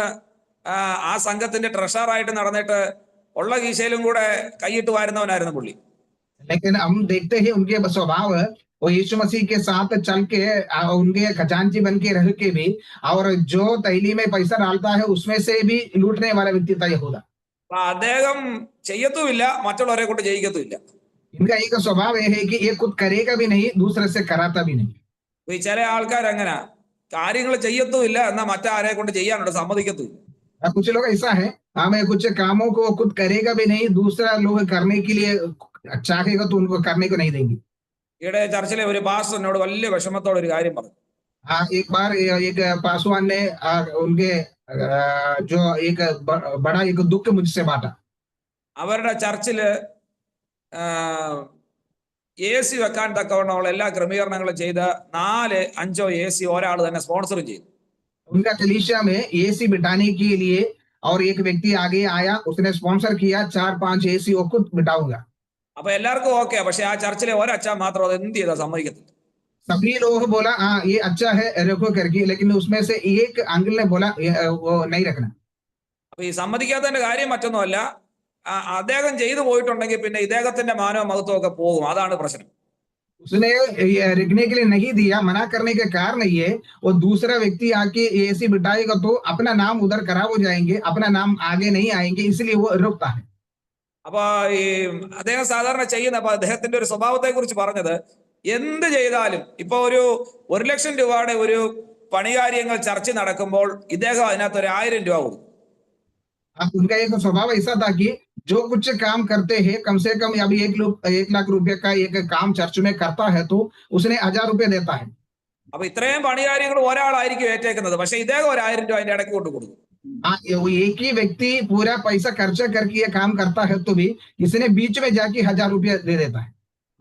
Speaker 1: ആ സംഘത്തിന്റെ ട്രഷറായിട്ട് നടന്നിട്ട് ഉള്ള കീശയിലും കൂടെ കൈയിട്ട് വാരുന്നവനായിരുന്നു പുള്ളി.
Speaker 2: लेकिन हम देखते हैं उनके स्वभाव, वो यीशु मसीह के साथ चल के उनके खजांची बन के रह के भी, और जो तैली में पैसा डालता है उसमें से भी लूटने वाला व्यक्ति था यहूदा।
Speaker 1: അദ്ദേഹം ചെയ്യത്തുമില്ല, മറ്റുള്ളവരെ കൊണ്ട് ചെയ്യിക്കത്തുമില്ല.
Speaker 2: इनका एक स्वभाव यह है कि ये खुद करेगा भी नहीं, दूसरे से कराता भी नहीं।
Speaker 1: ഈ ചില ആൾക്കാർ അങ്ങനെ കാര്യങ്ങൾ ചെയ്യത്തുമില്ല, എന്നാ മറ്റാരെ കൊണ്ട് ചെയ്യാനുണ്ട് സമ്മതിക്കത്തുമില്ല.
Speaker 2: कुछ लोग ऐसा है, हमें कुछ कामों को खुद करेगा भी नहीं, दूसरा लोग करने के लिए चाहेगा तो उनको करने को नहीं देंगे।
Speaker 1: ഈയിടെ ചർച്ചിലെ ഒരു പാസ്റ്റർ എന്നോട് വലിയ വിഷമത്തോടെ ഒരു കാര്യം പറഞ്ഞു.
Speaker 2: एक बार एक पासवान ने उनके जो एक बड़ा एक दुख मुझसे बांटा।
Speaker 1: അവരുടെ ചർച്ചില് AC വെക്കാൻ തക്കവണ്ണമുള്ള എല്ലാ ക്രമീകരണങ്ങളും ചെയ്ത് 4-5 AC ഒരാൾ തന്നെ സ്പോൺസറും ചെയ്തു.
Speaker 2: उनका कलीसिया में AC बिठाने के लिए और एक व्यक्ति आगे आया, उसने स्पॉन्सर किया 4-5 AC वो खुद बिठाऊंगा।
Speaker 1: അപ്പൊ എല്ലാവർക്കും ഓക്കെ, പക്ഷെ ആ ചർച്ചിലെ ഒരച്ഛൻ മാത്രം അത് എന്ത് ചെയ്താ സമ്മതിക്കത്തില്ല.
Speaker 2: सभी लोग बोला हाँ ये अच्छा है रखो करके, लेकिन उसमें से एक अंकल ने बोला वो नहीं रखना।
Speaker 1: അപ്പൊ ഈ സമ്മതിക്കാത്തതിന്റെ കാര്യം മറ്റൊന്നുമല്ല, അദ്ദേഹം ചെയ്തു പോയിട്ടുണ്ടെങ്കിൽ പിന്നെ ഇദ്ദേഹത്തിന്റെ മാനവും മഹത്വം ഒക്കെ പോകും, അതാണ് പ്രശ്നം.
Speaker 2: उसने रखने के लिए नहीं दिया, मना करने के कारण ये, वो दूसरा व्यक्ति आके AC बिठाएगा तो अपना नाम उधर खराब हो जाएंगे, अपना नाम आगे नहीं आएंगे, इसलिए वो रुकता है।
Speaker 1: അപ്പൊ ഈ അദ്ദേഹം സാധാരണ ചെയ്യുന്ന, അപ്പൊ അദ്ദേഹത്തിന്റെ ഒരു സ്വഭാവത്തെ കുറിച്ച് പറഞ്ഞത്, എന്ത് ചെയ്താലും ഇപ്പൊ ഒരു 1 ലക്ഷം രൂപയുടെ ഒരു പണികാര്യങ്ങൾ ചർച്ച നടക്കുമ്പോൾ ഇദ്ദേഹം അതിനകത്ത് ഒരു 1000 രൂപ കൊടുക്കും.
Speaker 2: उनका एक स्वभाव ऐसा था कि जो कुछ काम करते हैं, कम से कम अभी 1 लाख रुपए का एक काम चर्च में करता है तो उसने 1000 रुपए देता है।
Speaker 1: അപ്പൊ ഇത്രയും പണികാര്യങ്ങൾ ഒരാളായിരിക്കും ഏറ്റേക്കുന്നത്, പക്ഷെ ഇദ്ദേഹം ഒരു 1000 രൂപ അതിന്റെ ഇടയ്ക്ക് കൊണ്ട് കൊടുക്കും.
Speaker 2: एक ही व्यक्ति पूरा पैसा खर्चा करके ये काम करता है तो भी इसने बीच में जाके 1000 रुपया दे देता है।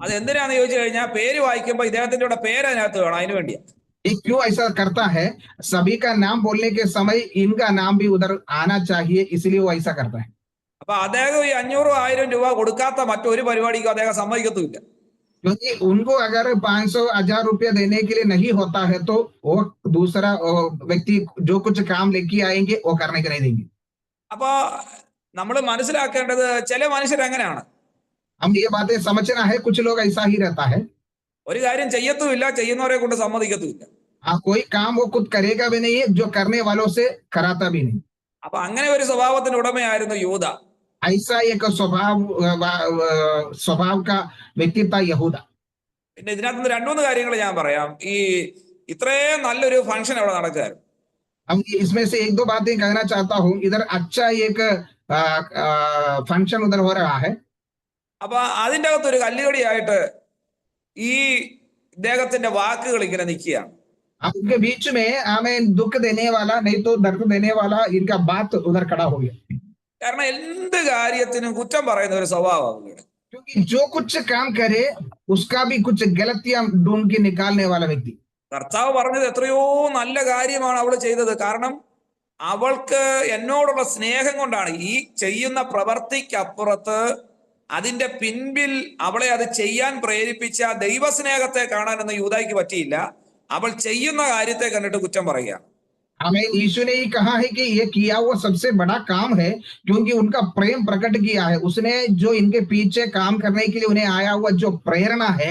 Speaker 1: അത് എന്തിനാന്ന് ചോദിച്ചു കഴിഞ്ഞാൽ പേര് വായിക്കുമ്പോ ഇദ്ദേഹത്തിന്റെ കൂടെ പേര് അതിനകത്ത് വേണം, അതിനു വേണ്ടിയാ.
Speaker 2: ये क्यों ऐसा करता है? सभी का नाम बोलने के समय इनका नाम भी उधर आना चाहिए, इसलिए वो ऐसा करता है।
Speaker 1: അപ്പൊ അദ്ദേഹം ഈ 500-1000 രൂപ കൊടുക്കാത്ത മറ്റൊരു പരിപാടിക്കും അദ്ദേഹം സമ്മതിക്കത്തുമില്ല.
Speaker 2: क्योंकि उनको अगर 500-1000 रुपया देने के लिए नहीं होता है तो वो दूसरा व्यक्ति जो कुछ काम लेके आएंगे वो करने के नहीं देंगे।
Speaker 1: അപ്പൊ നമ്മൾ മനസ്സിലാക്കേണ്ടത്, ചില മനുഷ്യർ എങ്ങനെയാണ്,
Speaker 2: हम ये बातें समझना है, कुछ लोग ऐसा ही रहता है,
Speaker 1: ഒരു കാര്യം ചെയ്യത്തുമില്ല, ചെയ്യുന്നവരെ കൊണ്ട് സമ്മതിക്കത്തുമില്ല.
Speaker 2: कोई काम वो खुद करेगा भी नहीं है, जो करने वालों से कराता भी नहीं।
Speaker 1: അപ്പൊ അങ്ങനെ ഒരു സ്വഭാവത്തിന് ഉടമയായിരുന്നു യൂദ.
Speaker 2: ऐसा एक स्वभाव का व्यक्ति था यहूदा।
Speaker 1: പിന്നെ ഇതിനകത്ത് 2-3 കാര്യങ്ങൾ ഞാൻ പറയാം. ഈ ഇത്രയും നല്ലൊരു ഫംഗ്ഷൻ അവിടെ നടക്കുകയായിരുന്നു.
Speaker 2: अब इसमें से एक दो बातें कहना चाहता हूँ. इधर अच्छा एक फंक्शन उधर हो रहा है.
Speaker 1: അപ്പൊ അതിൻ്റെ അകത്തൊരു കല്ലുകടിയായിട്ട് ഈ ഇദ്ദേഹത്തിന്റെ വാക്കുകൾ ഇങ്ങനെ നിൽക്കുകയാണ്.
Speaker 2: अब उनके बीच में हमें दुख देने वाला नहीं तो दर्द देने वाला इनका बात उधर खड़ा हो गया.
Speaker 1: കാരണം എന്ത് കാര്യത്തിനും കുറ്റം പറയുന്ന ഒരു സ്വഭാവമാണ്.
Speaker 2: क्योंकि जो कुछ काम करे उसका भी कुछ गलतियां ढूंढ के निकालने वाला व्यक्ति.
Speaker 1: കർത്താവ് പറഞ്ഞത് എത്രയോ നല്ല കാര്യമാണ് അവൾ ചെയ്തത്. കാരണം അവൾക്ക് എന്നോടുള്ള സ്നേഹം കൊണ്ടാണ്. ഈ ചെയ്യുന്ന പ്രവർത്തിക്കപ്പുറത്ത് അതിന്റെ പിൻപിൽ അവളെ അത് ചെയ്യാൻ പ്രേരിപ്പിച്ച ദൈവസ്നേഹത്തെ കാണാനൊന്നും യൂദായ്ക്ക് പറ്റിയില്ല. അവൾ ചെയ്യുന്ന കാര്യത്തെ കണ്ടിട്ട് കുറ്റം പറയുക.
Speaker 2: हमें यीशु ने ही कहा है कि ये किया हुआ सबसे बड़ा काम है क्योंकि उनका प्रेम प्रकट किया है. उसने जो इनके पीछे काम करने के लिए उन्हें आया हुआ जो प्रेरणा है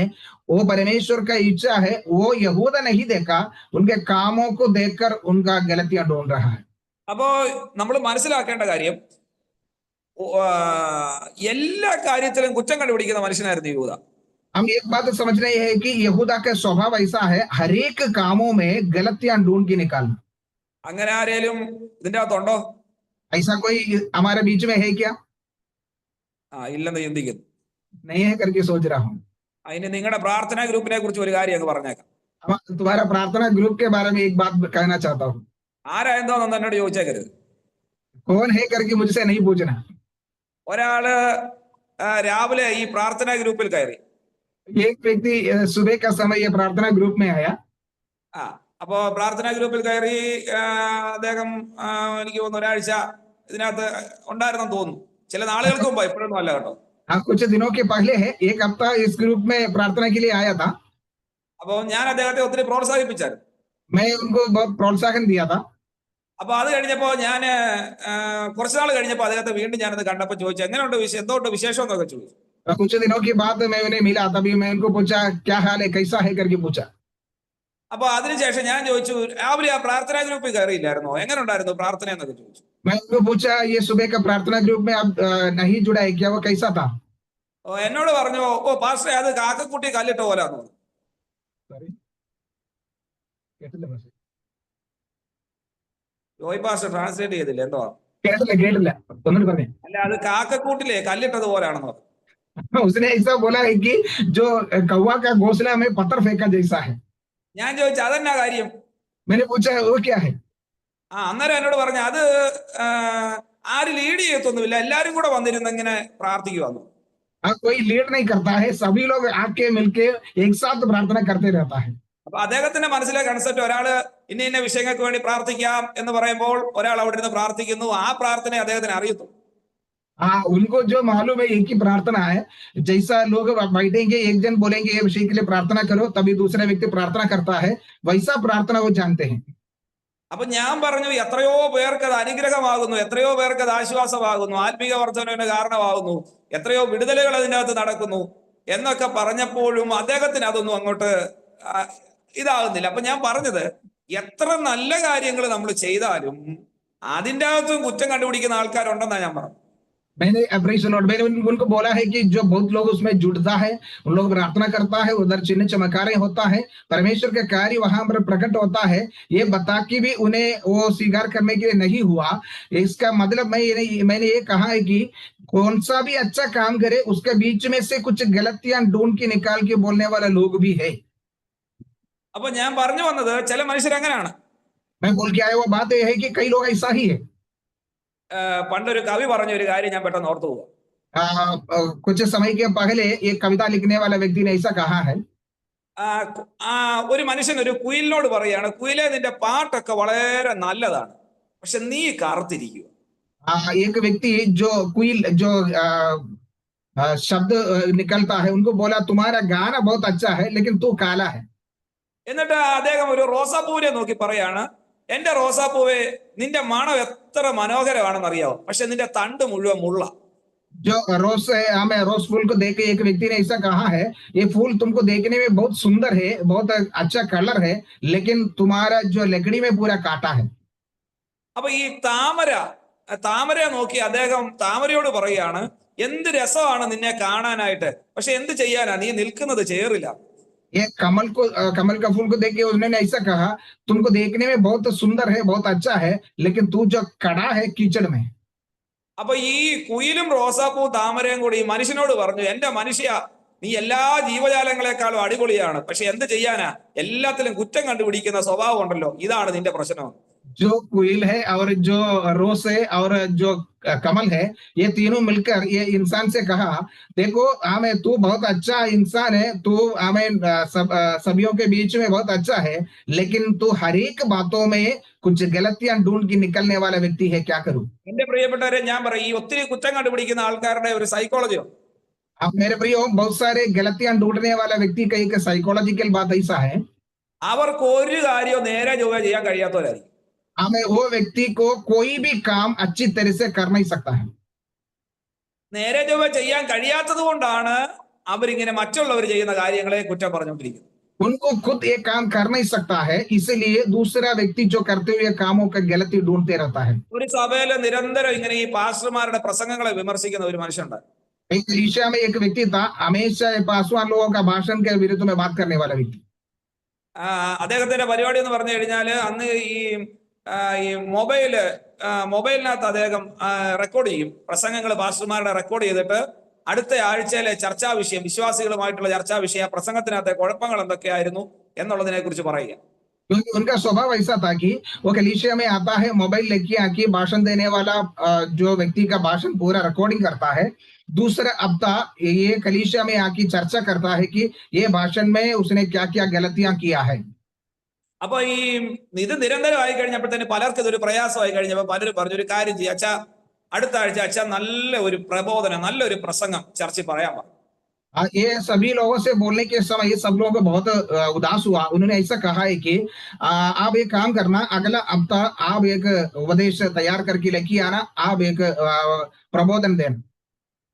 Speaker 2: वो परमेश्वर का इच्छा है. वो यहूदा नहीं देखा, उनके कामों को देखकर उनका गलतियां ढूंढ रहा है.
Speaker 1: അപ്പോ നമ്മൾ മനസ്സിലാക്കേണ്ട കാര്യം, എല്ലാ കാര്യത്തിലും കുറ്റം കണ്ടുപിടിക്കുന്ന മനുഷ്യനായിരുന്നു യൂദ.
Speaker 2: हम एक बात समझ रहे हैं कि यहूदा का स्वभाव ऐसा है, हर एक कामों में गलतियां ढूंढ के निकालना.
Speaker 1: അങ്ങനെ ആരെങ്കിലും ഇതിന്റെ അകത്തുണ്ടോ?
Speaker 2: ऐसा कोई हमारे बीच में है क्या?
Speaker 1: ഇല്ലെന്ന് ചിന്തിക്കുന്നു.
Speaker 2: नहीं है करके सोच रहा हूँ.
Speaker 1: അതിന് നിങ്ങളുടെ പ്രാർത്ഥനാ ഗ്രൂപ്പിനെ കുറിച്ച് ഒരു കാര്യം അങ്ങ് പറഞ്ഞേക്കാം.
Speaker 2: तुम्हारा प्रार्थना ग्रुप के बारे में एक बात कहना चाहता हूँ.
Speaker 1: ആരാ എന്തോന്ന് എന്നോട് ചോദിച്ചേക്കരുത്.
Speaker 2: कौन है करके मुझसे नहीं पूछना.
Speaker 1: ഒരാള് രാവിലെ ഈ പ്രാർത്ഥനാ ഗ്രൂപ്പിൽ കയറി.
Speaker 2: एक व्यक्ति सुबह का समय ये प्रार्थना ग्रुप में आया.
Speaker 1: അപ്പോ പ്രാർത്ഥനാ ഗ്രൂപ്പിൽ കയറി അദ്ദേഹം എനിക്ക് തോന്നുന്നു ഒരാഴ്ച ഇതിനകത്ത് ഉണ്ടായിരുന്നെന്ന് തോന്നുന്നു. ചില നാളുകൾക്ക് മുമ്പ്, എപ്പോഴൊന്നും അല്ല കേട്ടോ.
Speaker 2: कुछ दिनों के पहले है, एक हफ्ता इस ग्रुप में प्रार्थना के लिए आया था.
Speaker 1: അപ്പൊ ഞാൻ അദ്ദേഹത്തെ ഒത്തിരി പ്രോത്സാഹിപ്പിച്ചായിരുന്നു.
Speaker 2: मैं उनको बहुत प्रोत्साहन दिया था.
Speaker 1: അപ്പൊ അത് കഴിഞ്ഞപ്പോ ഞാൻ കുറച്ചുനാൾ കഴിഞ്ഞപ്പോ അദ്ദേഹത്തെ വീണ്ടും ഞാനത് കണ്ടപ്പോ ചോദിച്ചു, എങ്ങനെയുണ്ട് എന്തോണ്ട് വിശേഷം എന്നൊക്കെ ചോദിച്ചു.
Speaker 2: कुछ दिनों के बाद मैं उन्हें मिला, तभी मैं उनको पूछा क्या हाल है, कैसा है करके पूछा.
Speaker 1: അപ്പൊ അതിനുശേഷം ഞാൻ ചോദിച്ചു, രാവിലെ ആ പ്രാർത്ഥനാ ഗ്രൂപ്പിൽ കയറിയില്ലായിരുന്നോ, എങ്ങനെ ഉണ്ടായിരുന്നു പ്രാർത്ഥന എന്നൊക്കെ ചോദിച്ചു.
Speaker 2: मैं उनको पूछा ये सुबह का प्रार्थना ग्रुप में आप नहीं जुड़ा है क्या, वो कैसा था.
Speaker 1: എന്നോട് പറഞ്ഞു, പാസ്റ്ററെ അത് കാക്കക്കുട്ടി കല്ലിട്ട പോലാന്ന് പറഞ്ഞു. ജോയ് പാസ്റ്റർ ട്രാൻസ്ലേറ്റ് ചെയ്തില്ല എന്തോ.
Speaker 2: കേട്ടില്ല ഒന്നുകൂടി പറഞ്ഞു.
Speaker 1: അല്ല, അത് കാക്കക്കൂട്ടിലെ കല്ലിട്ടത് പോലാണെന്ന് പറഞ്ഞു.
Speaker 2: उसने ऐसा बोला है कि जो कौवा का घोंसला में पत्थर फेंका जैसा है.
Speaker 1: ഞാൻ ചോദിച്ചു അതെന്നാ കാര്യം.
Speaker 2: मैंने पूछा वो क्या है.
Speaker 1: അന്നേരം എന്നോട് പറഞ്ഞു, അത് ആരും ലീഡ് ചെയ്യത്തൊന്നുമില്ല, എല്ലാരും കൂടെ വന്നിരുന്ന് ഇങ്ങനെ പ്രാർത്ഥിക്കുവാന്നു.
Speaker 2: कोई लीड नहीं करता है, सभी लोग आके मिलके एक साथ प्रार्थना करते रहता है.
Speaker 1: അപ്പൊ അദ്ദേഹത്തിന്റെ മനസ്സിലെ കൺസെപ്റ്റ്, ഒരാള് ഇന്ന ഇന്ന വിഷയങ്ങൾക്ക് വേണ്ടി പ്രാർത്ഥിക്കാം എന്ന് പറയുമ്പോൾ ഒരാൾ അവിടെ ഇരുന്ന് പ്രാർത്ഥിക്കുന്നു, ആ പ്രാർത്ഥന അദ്ദേഹത്തിന് അറിയത്തു.
Speaker 2: उनको जो मालूम है एक ही प्रार्थना है. जैसा लोग बैठेंगे, एक जन बोलेंगे ये विषय के लिए प्रार्थना करो, तभी दूसरा व्यक्ति प्रार्थना करता है, वैसा प्रार्थना वो जानते हैं.
Speaker 1: അപ്പൊ ഞാൻ പറഞ്ഞു, എത്രയോ പേർക്ക് അത് അനുഗ്രഹമാകുന്നു, എത്രയോ പേർക്ക് അത് ആശ്വാസമാകുന്നു, ആത്മീക വർധനവിന് കാരണമാകുന്നു, എത്രയോ വിടുതലുകൾ അതിൻ്റെ അകത്ത് നടക്കുന്നു എന്നൊക്കെ പറഞ്ഞപ്പോഴും അദ്ദേഹത്തിന് അതൊന്നും അങ്ങോട്ട് ഇതാകുന്നില്ല. അപ്പൊ ഞാൻ പറഞ്ഞത്, എത്ര നല്ല കാര്യങ്ങൾ നമ്മൾ ചെയ്താലും അതിൻ്റെ അകത്തും കുറ്റം കണ്ടുപിടിക്കുന്ന ആൾക്കാരുണ്ടെന്നാണ് ഞാൻ പറഞ്ഞു.
Speaker 2: मैंने उनको बोला है कि जो बहुत लोग उसमें जुड़ता है, उन लोग प्रार्थना करता है, उधर चिन्ह चमत्कारें होता है, परमेश्वर का कार्य वहां पर प्रकट होता है, ये बता के भी उन्हें वो स्वीकार करने के लिए नहीं हुआ. इसका मतलब मैंने ये कहा है कि कौन सा भी अच्छा काम करे उसके बीच में से कुछ गलतियां ढूंढ के निकाल के बोलने वाला लोग भी है.
Speaker 1: അപ്പൊ ഞാൻ പറഞ്ഞു വന്നത്, ചില മനുഷ്യർ അങ്ങനെയാണ്.
Speaker 2: मैं बोल के आया वो बात यह है कि कई लोग ऐसा ही है.
Speaker 1: പണ്ടൊരു കവി പറഞ്ഞ ഒരു കാര്യം ഞാൻ പെട്ടെന്ന് ഓർത്തു പോവാം.
Speaker 2: कुछ समय के पहले एक कविता लिखने वाला व्यक्ति ने ऐसा कहा है.
Speaker 1: ഒരു മനുഷ്യൻ ഒരു കുയിലിനോട് പറയാണ്, കുയിലെ നിന്റെ പാട്ടൊക്കെ വളരെ നല്ലതാണ്, പക്ഷെ നീ കറുത്തിരിക്കുക.
Speaker 2: एक व्यक्ति जो कुईल जो शब्द निकलता है, उनको बोला तुम्हारा गाना बहुत अच्छा है लेकिन तू काला है.
Speaker 1: എന്നിട്ട് അദ്ദേഹം ഒരു റോസാപ്പൂവിനെ നോക്കി പറയാണ്, എന്റെ റോസാപ്പൂവെ നിന്റെ മണം എത്ര മനോഹരമാണെന്ന് അറിയാവോ, പക്ഷെ നിന്റെ തണ്ട് മുഴുവൻ മുള്ള.
Speaker 2: जो रोज है, हमें रोज फूल को देख के एक व्यक्ति ने ऐसा कहा है, ये फूल तुमको देखने में बहुत सुंदर है, बहुत अच्छा कलर है, लेकिन तुम्हारा जो लकड़ी में पूरा काटा है.
Speaker 1: അപ്പൊ ഈ താമരയെ നോക്കി അദ്ദേഹം താമരയോട് പറയാണ്, എന്ത് രസമാണ് നിന്നെ കാണാനായിട്ട്, പക്ഷെ എന്ത് ചെയ്യാനാ, നീ നിൽക്കുന്നത് ചേറില്ല.
Speaker 2: ये कमल का फूल को देख के उन्होंने ऐसा कहा, तुमको देखने में बहुत सुंदर है, बहुत अच्छा है, लेकिन तू जो कड़ा है कीचड़ में।
Speaker 1: അപ്പൊ ഈ കുയിലും റോസാപ്പൂ താമരയും കൂടി ഈ മനുഷ്യനോട് പറഞ്ഞു, എന്റെ മനുഷ്യ, നീ എല്ലാ ജീവജാലങ്ങളെക്കാളും അടിപൊളിയാണ്, പക്ഷെ എന്ത് ചെയ്യാനാ, എല്ലാത്തിലും കുറ്റം കണ്ടുപിടിക്കുന്ന സ്വഭാവം ഉണ്ടല്ലോ, ഇതാണ് നിന്റെ പ്രശ്നം.
Speaker 2: जो कुईल है और जो रोस है और जो कमल है, ये तीनों मिलकर ये इंसान से कहा, देखो हमें तू बहुत अच्छा इंसान है, तू हमें सभियों के बीच में बहुत अच्छा है, लेकिन तू हर एक बातों में कुछ गलतियां ढूंढ के निकलने वाला व्यक्ति है, क्या करूं?
Speaker 1: എന്റെ പ്രിയപ്പെട്ടവരെ, ഞാൻ പറയും, ഈ ഒത്തിരി കുറ്റം കണ്ടുപിടിക്കുന്ന ആൾക്കാരുടെ ഒരു സൈക്കോളജിയോ,
Speaker 2: अब मेरे प्रियो, बहुत सारे गलतियां ढूंढने वाला व्यक्ति का एक साइकोलॉजिकल बात ऐसा है,
Speaker 1: അവർക്ക് ഒരു കാര്യവും നേരെ ചൊവ്വേ ചെയ്യാൻ കഴിയാത്തവരായിരിക്കും.
Speaker 2: हमें वो व्यक्ति को कोई भी काम अच्छी तरह से कर नहीं सकता है.
Speaker 1: നേരെ ചൊവ്വേ ചെയ്യാൻ കഴിയാത്തത് കൊണ്ടാണ് അവരിങ്ങനെ മറ്റുള്ളവർ ചെയ്യുന്ന കാര്യങ്ങളെ കുറ്റം പറഞ്ഞുകൊണ്ടിരിക്കുന്നത്.
Speaker 2: उनको खुद एक काम कर नहीं सकता है, इसलिए दूसरा व्यक्ति जो करते हुए कामों का गलती ढूंढते रहता है.
Speaker 1: ഒരു സഭയില് നിരന്തരം ഇങ്ങനെ ഈ പാസ്റ്റർമാരുടെ പ്രസംഗങ്ങളെ വിമർശിക്കുന്ന ഒരു മനുഷ്യനുണ്ട്.
Speaker 2: एक कलीसिया में एक व्यक्ति था, हमेशा पासवान लोगों का भाषण के विरुद्ध में बात करने वाला व्यक्ति.
Speaker 1: അദ്ദേഹത്തിന്റെ പരിപാടി എന്ന് പറഞ്ഞു കഴിഞ്ഞാല്, അന്ന് ഈ മൊബൈലിനകത്ത് അദ്ദേഹം റെക്കോർഡ് ചെയ്യും, പ്രസംഗങ്ങൾ പാസ്റ്റർമാരുടെ റെക്കോർഡ് ചെയ്തിട്ട് അടുത്ത ആഴ്ചയിലെ ചർച്ചാ വിഷയം, വിശ്വാസികളുമായിട്ടുള്ള ചർച്ചാ വിഷയം, പ്രസംഗത്തിനകത്തെ കുഴപ്പങ്ങൾ എന്തൊക്കെയായിരുന്നു എന്നുള്ളതിനെ കുറിച്ച് പറയുക.
Speaker 2: क्योंकि उनका स्वभाव ऐसा था कि वो कलीसिया में आता है, मोबाइल लेके आके भाषण देने वाला जो व्यक्ति का भाषण पूरा रिकॉर्डिंग करता है, दूसरा हफ्ता ये कलीसिया में आके चर्चा करता है कि ये भाषण में उसने क्या क्या गलतियां किया है.
Speaker 1: അപ്പൊ ഈ ഇത് നിരന്തരമായി കഴിഞ്ഞപ്പോഴത്തേന് പലർക്കും ഇതൊരു പ്രയാസമായി കഴിഞ്ഞപ്പോ പലരും പറഞ്ഞു, ഒരു കാര്യം ചെയ്യാം അച്ഛാ, അടുത്ത ആഴ്ച അച്ഛാ നല്ല ഒരു പ്രബോധനം, നല്ലൊരു പ്രസംഗം ചർച്ചിൽ പറയാൻ പറഞ്ഞു.
Speaker 2: ये सभी लोगों से बोलने के समय ये सब लोगों को बहुत उदास हुआ. उन्होंने ऐसा कहा है कि आप एक काम करना, अगला हफ्ता आप एक उपदेश तैयार करके लेके आना, आप एक प्रबोधन देना.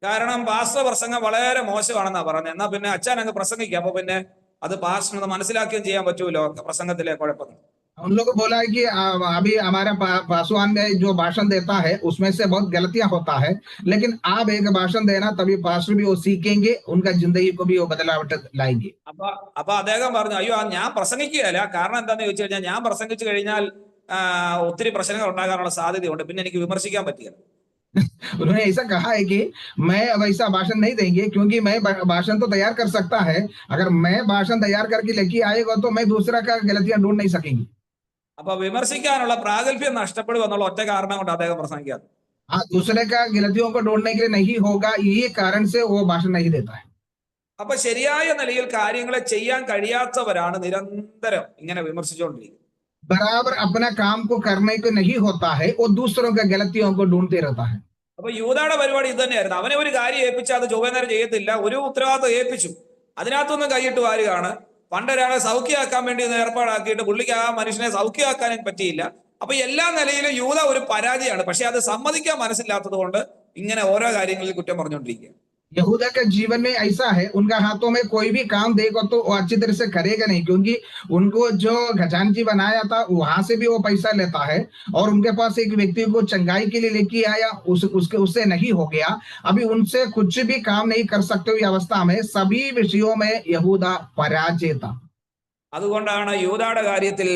Speaker 1: കാരണം പാസ്റ്റർ പ്രസംഗം വളരെ മോശമാണെന്നാ പറഞ്ഞത്. എന്നാ പിന്നെ അച്ഛൻ അങ്ങ് പ്രസംഗിക്കുക, അപ്പൊ പിന്നെ അത് പാസ്റ്ററിന് മനസ്സിലാക്കുകയും ചെയ്യാൻ പറ്റൂലോ പ്രസംഗത്തിലെ കുഴപ്പങ്ങൾ.
Speaker 2: उन लोगों को बोला है कि अभी हमारा पासवान में जो भाषण देता है उसमें से बहुत गलतियां होता है, लेकिन आप एक भाषण देना, तभी पास्टर भी वो सीखेंगे, उनका जिंदगी को भी वो बदलावट लाएंगे.
Speaker 1: അപ്പൊ അദ്ദേഹം പറഞ്ഞു, അയ്യോ ഞാൻ പ്രസംഗിക്കുകയല്ല, കാരണം എന്താന്ന് ചോദിച്ചു കഴിഞ്ഞാൽ ഞാൻ പ്രസംഗിച്ചു കഴിഞ്ഞാൽ ഒത്തിരി പ്രശ്നങ്ങൾ ഉണ്ടാകാനുള്ള സാധ്യതയുണ്ട്, പിന്നെ എനിക്ക് വിമർശിക്കാൻ പറ്റില്ല.
Speaker 2: उन्होंने ऐसा कहा है कि मैं वैसा भाषण नहीं देंगे, क्योंकि मैं भाषण तो तैयार कर सकता है, अगर मैं भाषण तैयार करके लेके आएगा तो मैं दूसरा का गलतियां ढूंढ नहीं सकेंगे.
Speaker 1: അപ്പൊ വിമർശിക്കാനുള്ള പ്രാഗൽഭ്യം നഷ്ടപ്പെടും എന്നുള്ള ഒറ്റ കാരണം കൊണ്ട് അദ്ദേഹം പ്രസംഗിക്കാതെ.
Speaker 2: हाँ, दूसरे का गलतियों को ढूंढने के लिए नहीं होगा, ये कारण से वो भाषण नहीं देता है.
Speaker 1: അപ്പൊ ശരിയായ നിലയിൽ കാര്യങ്ങളെ ചെയ്യാൻ കഴിയാത്തവരാണ് നിരന്തരം ഇങ്ങനെ വിമർശിച്ചുകൊണ്ടിരിക്കുന്നത്.
Speaker 2: बराबर अपना काम को करने को नहीं होता है, वो दूसरों के गलतियों को ढूंढते रहता है.
Speaker 1: അപ്പൊ യൂദായുടെ പരിപാടി ഇത് തന്നെയായിരുന്നു. അവനെ ഒരു കാര്യം ഏൽപ്പിച്ചാൽ അത് ചൊവ്വേ നേരം ചെയ്യത്തില്ല, ഒരു ഉത്തരവാദിത്വം ഏൽപ്പിച്ചു, അതിനകത്തൊന്നും കൈയിട്ട് വാരുകയാണ്. പണ്ടൊരാളെ സൗഖ്യമാക്കാൻ വേണ്ടി ഏർപ്പാടാക്കിയിട്ട് പുള്ളിക്ക് ആ മനുഷ്യനെ സൗഖ്യമാക്കാനും പറ്റിയില്ല. അപ്പൊ എല്ലാ നിലയിലും യൂദ ഒരു പരാജയമാണ്. പക്ഷെ അത് സമ്മതിക്കാൻ മനസ്സില്ലാത്തത് കൊണ്ട് ഇങ്ങനെ ഓരോ കാര്യങ്ങളിൽ കുറ്റം പറഞ്ഞുകൊണ്ടിരിക്കുക.
Speaker 2: यहूदा के जीवन में ऐसा है, उनका हाथों में कोई भी काम देगा तो वो अच्छी तरह से करेगा नहीं, क्योंकि उनको जो खजांची बनाया था वहां से भी वो पैसा लेता है, और उनके पास एक व्यक्ति को चंगाई के लिए लेके आया, उससे नहीं हो गया. अभी उनसे कुछ भी काम नहीं कर सकते हुई अवस्था में सभी विषयों में यहूदा पराजय था.
Speaker 1: അതുകൊണ്ടാണ് യൂദായുടെ കാര്യത്തിൽ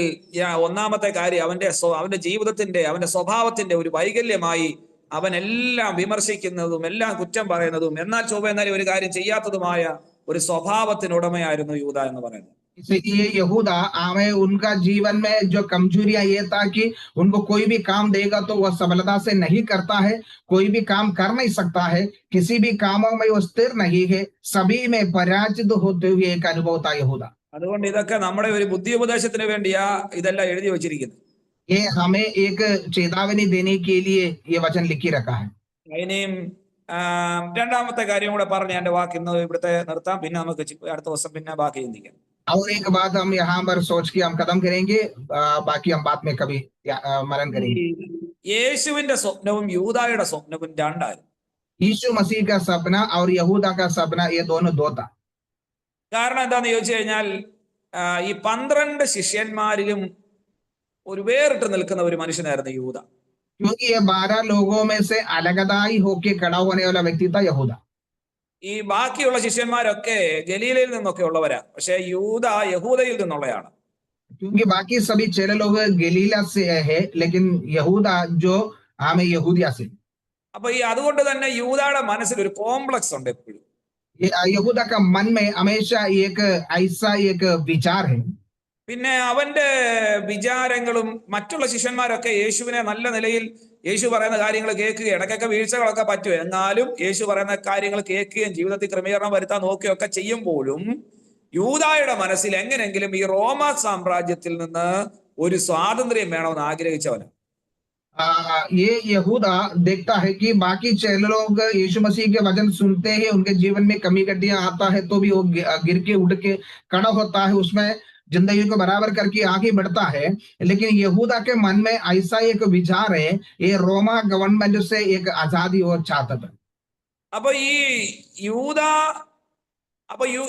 Speaker 1: ഒന്നാമത്തെ കാര്യം അവന്റെ ജീവിതത്തിന്റെ, അവന്റെ സ്വഭാവത്തിന്റെ ഒരു വൈകല്യമായി അവൻ എല്ലാം വിമർശിക്കുന്നതും എല്ലാം കുറ്റം പറയുന്നതും എന്നാൽ ചൊവ്വേ നേരം ഒരു കാര്യം ചെയ്യാത്തതുമായ ഒരു സ്വഭാവത്തിനുടമയായിരുന്നു യൂദ എന്ന് പറയുന്നത്.
Speaker 2: इसलिए यहूदा हमें उनका जीवन में जो कमजोरियां ये था कि उनको कोई भी काम देगा तो वह सबलता से नहीं करता है, कोई भी काम कर नहीं सकता है, किसी भी कामों में वो स्थिर नहीं है, सभी में पराजित होते हुए एक अनुभव था यहूदा.
Speaker 1: അതുകൊണ്ട് ഇതൊക്കെ നമ്മുടെ ഒരു ബുദ്ധി ഉപദേശത്തിന് വേണ്ടിയാ ഇതെല്ലാം എഴുതി വെച്ചിരിക്കുന്നത്.
Speaker 2: ये हमें एक चेतावनी देने के लिए ये वचन लिखी रखा है.
Speaker 1: ഇനിയും രണ്ടാമത്തെ കാര്യം കൂടെ പറഞ്ഞ് എന്റെ വാക്ക് ഇന്ന് ഇവിടുത്തെ നിർത്താം. പിന്നെ നമുക്ക് അടുത്ത ദിവസം പിന്നെ ബാക്കി ചിന്തിക്കാം.
Speaker 2: और एक बात हम यहाँ पर सोच के हम खत्म करेंगे, बाकी हम बाद में कभी मनन करेंगे.
Speaker 1: യേശുവിന്റെ സ്വപ്നവും യൂദായുടെ സ്വപ്നവും രണ്ടായിരുന്നു.
Speaker 2: यीशु मसीह का सपना और यहूदा का सपना ये दोनों दो था.
Speaker 1: കാരണം എന്താന്ന് ചോദിച്ചു കഴിഞ്ഞാൽ ഈ 12 ശിഷ്യന്മാരിലും ഒരു വേറിട്ട് നിൽക്കുന്ന ഒരു മനുഷ്യനായിരുന്നു യൂദ.
Speaker 2: क्योंकि ये 12 लोगों में से अलगदाई होके खड़ा होने वाला व्यक्ति था यहूदा.
Speaker 1: ഈ ബാക്കിയുള്ള ശിഷ്യന്മാരൊക്കെ ഗലീലയിൽ നിന്നൊക്കെ ഉള്ളവരാ, പക്ഷെ യൂദ യഹൂദയിൽ നിന്നുള്ളയാണ്.
Speaker 2: क्योंकि बाकी सभी चेले लोग गलीला से है, लेकिन यहूदा जो हमें यहूदिया से।
Speaker 1: അപ്പൊ ഈ അതുകൊണ്ട് തന്നെ യൂദായുടെ മനസ്സിൽ ഒരു കോംപ്ലക്സ് ഉണ്ട് എപ്പോഴും.
Speaker 2: यहूदा का मन में हमेशा एक ऐसा एक विचार है।
Speaker 1: പിന്നെ അവന്റെ വിചാരങ്ങളും മറ്റുള്ള ശിഷ്യന്മാരൊക്കെ യേശുവിനെ നല്ല നിലയിൽ യേശു പറയുന്ന കാര്യങ്ങൾ കേൾക്കുകയും ഇടയ്ക്കൊക്കെ വീഴ്ചകളൊക്കെ പറ്റും, എന്നാലും യേശു പറയുന്ന കാര്യങ്ങൾ കേൾക്കുകയും ജീവിതത്തിൽ ക്രമീകരണം വരുത്താൻ നോക്കുകയൊക്കെ ചെയ്യുമ്പോഴും യൂദായുടെ മനസ്സിൽ എങ്ങനെയെങ്കിലും ഈ റോമ സാമ്രാജ്യത്തിൽ നിന്ന് ഒരു സ്വാതന്ത്ര്യം വേണമെന്ന് ആഗ്രഹിച്ചവന്.
Speaker 2: ये यहूदा देखता है कि बाकी चेले लोग यीशु मसीह के वचन सुनते हैं, उनके जीवन में कमी कटियां आता है तो भी वो गिर के उठ के खड़ा होता है, उसमें जिंदगी को बराबर करके आगे बढ़ता है। लेकिन यहूदा के मन में ऐसा एक विचार है, ये रोमा गवर्नमेंट से एक आजादी वो चाहता था।
Speaker 1: അപ്പൊ ഈ യൂദ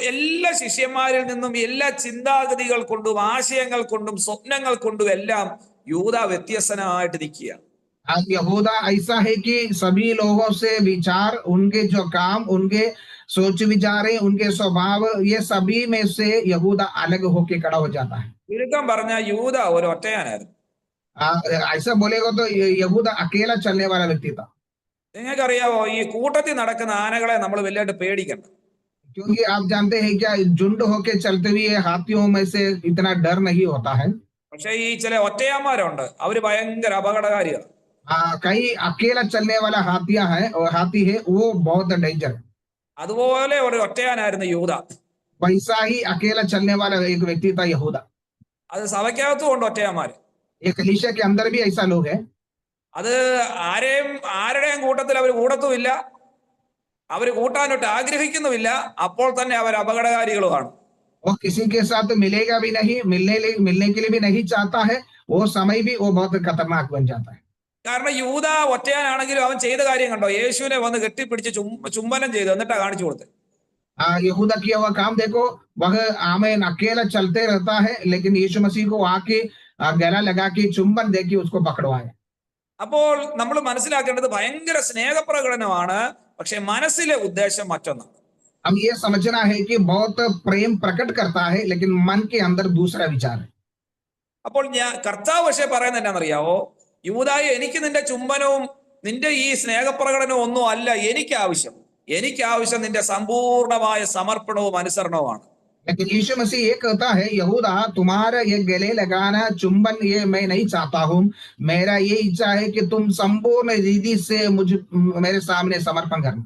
Speaker 1: എല്ലാ ശിഷ്യന്മാരിൽ നിന്നും എല്ലാ ചിന്താഗതികൾ കൊണ്ടും ആശയങ്ങൾ കൊണ്ടും സ്വപ്നങ്ങൾ കൊണ്ടും എല്ലാം യൂദ വ്യത്യസ്തനായിട്ട് നിൽക്കുക.
Speaker 2: यहूदा ऐसा है कि सभी लोगों से विचार, उनके जो काम, उनके सोच विचारे, उनके स्वभाव, ये सभी में से यहूदा अलग होके खड़ा हो जाता है।
Speaker 1: ചുരുക്കം പറഞ്ഞ യൂദ ഒരു ഒറ്റയാനായിരുന്നു.
Speaker 2: ऐसा बोलेगा तो यहूदा अकेला चलने वाला व्यक्ति था।
Speaker 1: നിങ്ങൾക്കറിയാവോ, ഈ കൂട്ടത്തിൽ നടക്കുന്ന ആനകളെ നമ്മൾ വലുതായിട്ട് പേടിക്കണ്ട.
Speaker 2: क्योंकि आप जानते हैं क्या, झुंड होके चलते हुए हाथियों में से इतना डर नहीं होता है।
Speaker 1: പക്ഷെ ഈ ചില ഒറ്റയാന്മാരുണ്ട്, അവര് ഭയങ്കര അപകടകാരിയാണ്.
Speaker 2: कई अकेला चलने वाला हाथियां है और हाथी है, वो बहुत डेंजर है।
Speaker 1: അതുപോലെ ഒരു ഒറ്റയാനായിരുന്നു യൂദ.
Speaker 2: वैसा ही अकेला चलने वाला एक व्यक्ति था यहूदा।
Speaker 1: അത് സഭയ്ക്കകത്തും ഉണ്ട് ഒറ്റയാന്മാര്.
Speaker 2: एक कलीसिया के अंदर भी ऐसा लोग है।
Speaker 1: അത് ആരുടെയും കൂട്ടത്തിൽ അവർ കൂടത്തുമില്ല, അവര് കൂട്ടാനൊട്ട് ആഗ്രഹിക്കുന്നുമില്ല, അപ്പോൾ തന്നെ അവർ അപകടകാരികളുമാണ്.
Speaker 2: वो किसी के साथ मिलेगा भी नहीं, मिलने के लिए भी नहीं चाहता है, वो समय भी वो बहुत खतरनाक बन जाता है।
Speaker 1: കാരണം യൂദ ഒറ്റയാനാണെങ്കിലും അവൻ ചെയ്ത കാര്യം കണ്ടോ, യേശുവിനെ വന്ന് കെട്ടിപ്പിടിച്ച് ചുംബനം ചെയ്തു, എന്നിട്ടാ കാണിച്ചു കൊടുത്തത്.
Speaker 2: यहूदा किया हुआ काम देखो, वह आमेन अकेला चलते रहता है, लेकिन यीशु मसीह को आके गला लगा के चुंबन देके उसको पकड़वाए।
Speaker 1: അപ്പോൾ നമ്മൾ മനസ്സിലാക്കേണ്ടത് ഭയങ്കര സ്നേഹപ്രകടനമാണ്, പക്ഷെ മനസ്സിലെ ഉദ്ദേശം മറ്റൊന്നാണ്.
Speaker 2: हम ये समझना है कि बहुत प्रेम प्रकट करता है, लेकिन मन के अंदर दूसरा विचार है।
Speaker 1: അപ്പോൾ കർത്താവ് പക്ഷെ പറയുന്നത് എന്നാണെന്നറിയാവോ, യൂദായെ, എനിക്ക് നിന്റെ ചുംബനവും നിന്റെ ഈ സ്നേഹപ്രകടനവും ഒന്നും അല്ല എനിക്ക് ആവശ്യം നിന്റെ സമ്പൂർണമായ സമർപ്പണവും അനുസരണവുമാണ്.
Speaker 2: लेकिन यीशु मसीह ये कहता है, यहूदा तुम्हारा ये गले लगाना, चुंबन, ये मैं नहीं चाहता हूं, मेरा ये इच्छा है कि तुम संपूर्ण रीति से मेरे सामने समर्पण करना।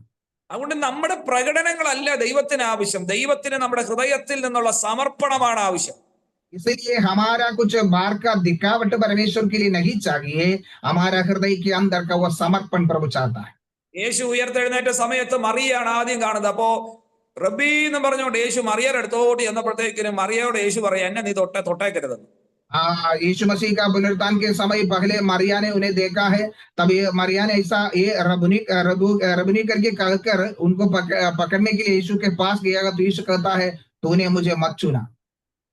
Speaker 1: അതുകൊണ്ട് നമ്മുടെ പ്രകടനങ്ങളല്ല ദൈവത്തിന് ആവശ്യം, ദൈവത്തിന് നമ്മുടെ ഹൃദയത്തിൽ നിന്നുള്ള സമർപ്പണമാണ് ആവശ്യം.
Speaker 2: इसलिए हमारा कुछ बाहर का दिखावट परमेश्वर के लिए नहीं चाहिए, हमारा हृदय के अंदर का वो समर्पण प्रभु चाहता है।
Speaker 1: യേശു ഉയർത്തെഴുന്നേറ്റ സമയത്ത് മറിയയാണ് ആദ്യം കാണുന്നത്. അപ്പോ റബ്ബി എന്ന് പറഞ്ഞുകൊണ്ട് യേശു മറിയയുടെ അടുത്തോട്ട് ചെന്നപ്പോഴത്തേക്കിനും മറിയയോട് യേശു പറയാ, എന്നെ നീ തൊട്ടേക്കരുതെന്ന്.
Speaker 2: यीशु मसीह का पुनरुत्थान के समय पहले मरिया ने उन्हें देखा है, तब ये मरिया ने ऐसा ये रबुनी करके कहकर उनको पकड़ने के लिए यीशु के पास गया, तो यीशु कहता है तूने मुझे मत चुना।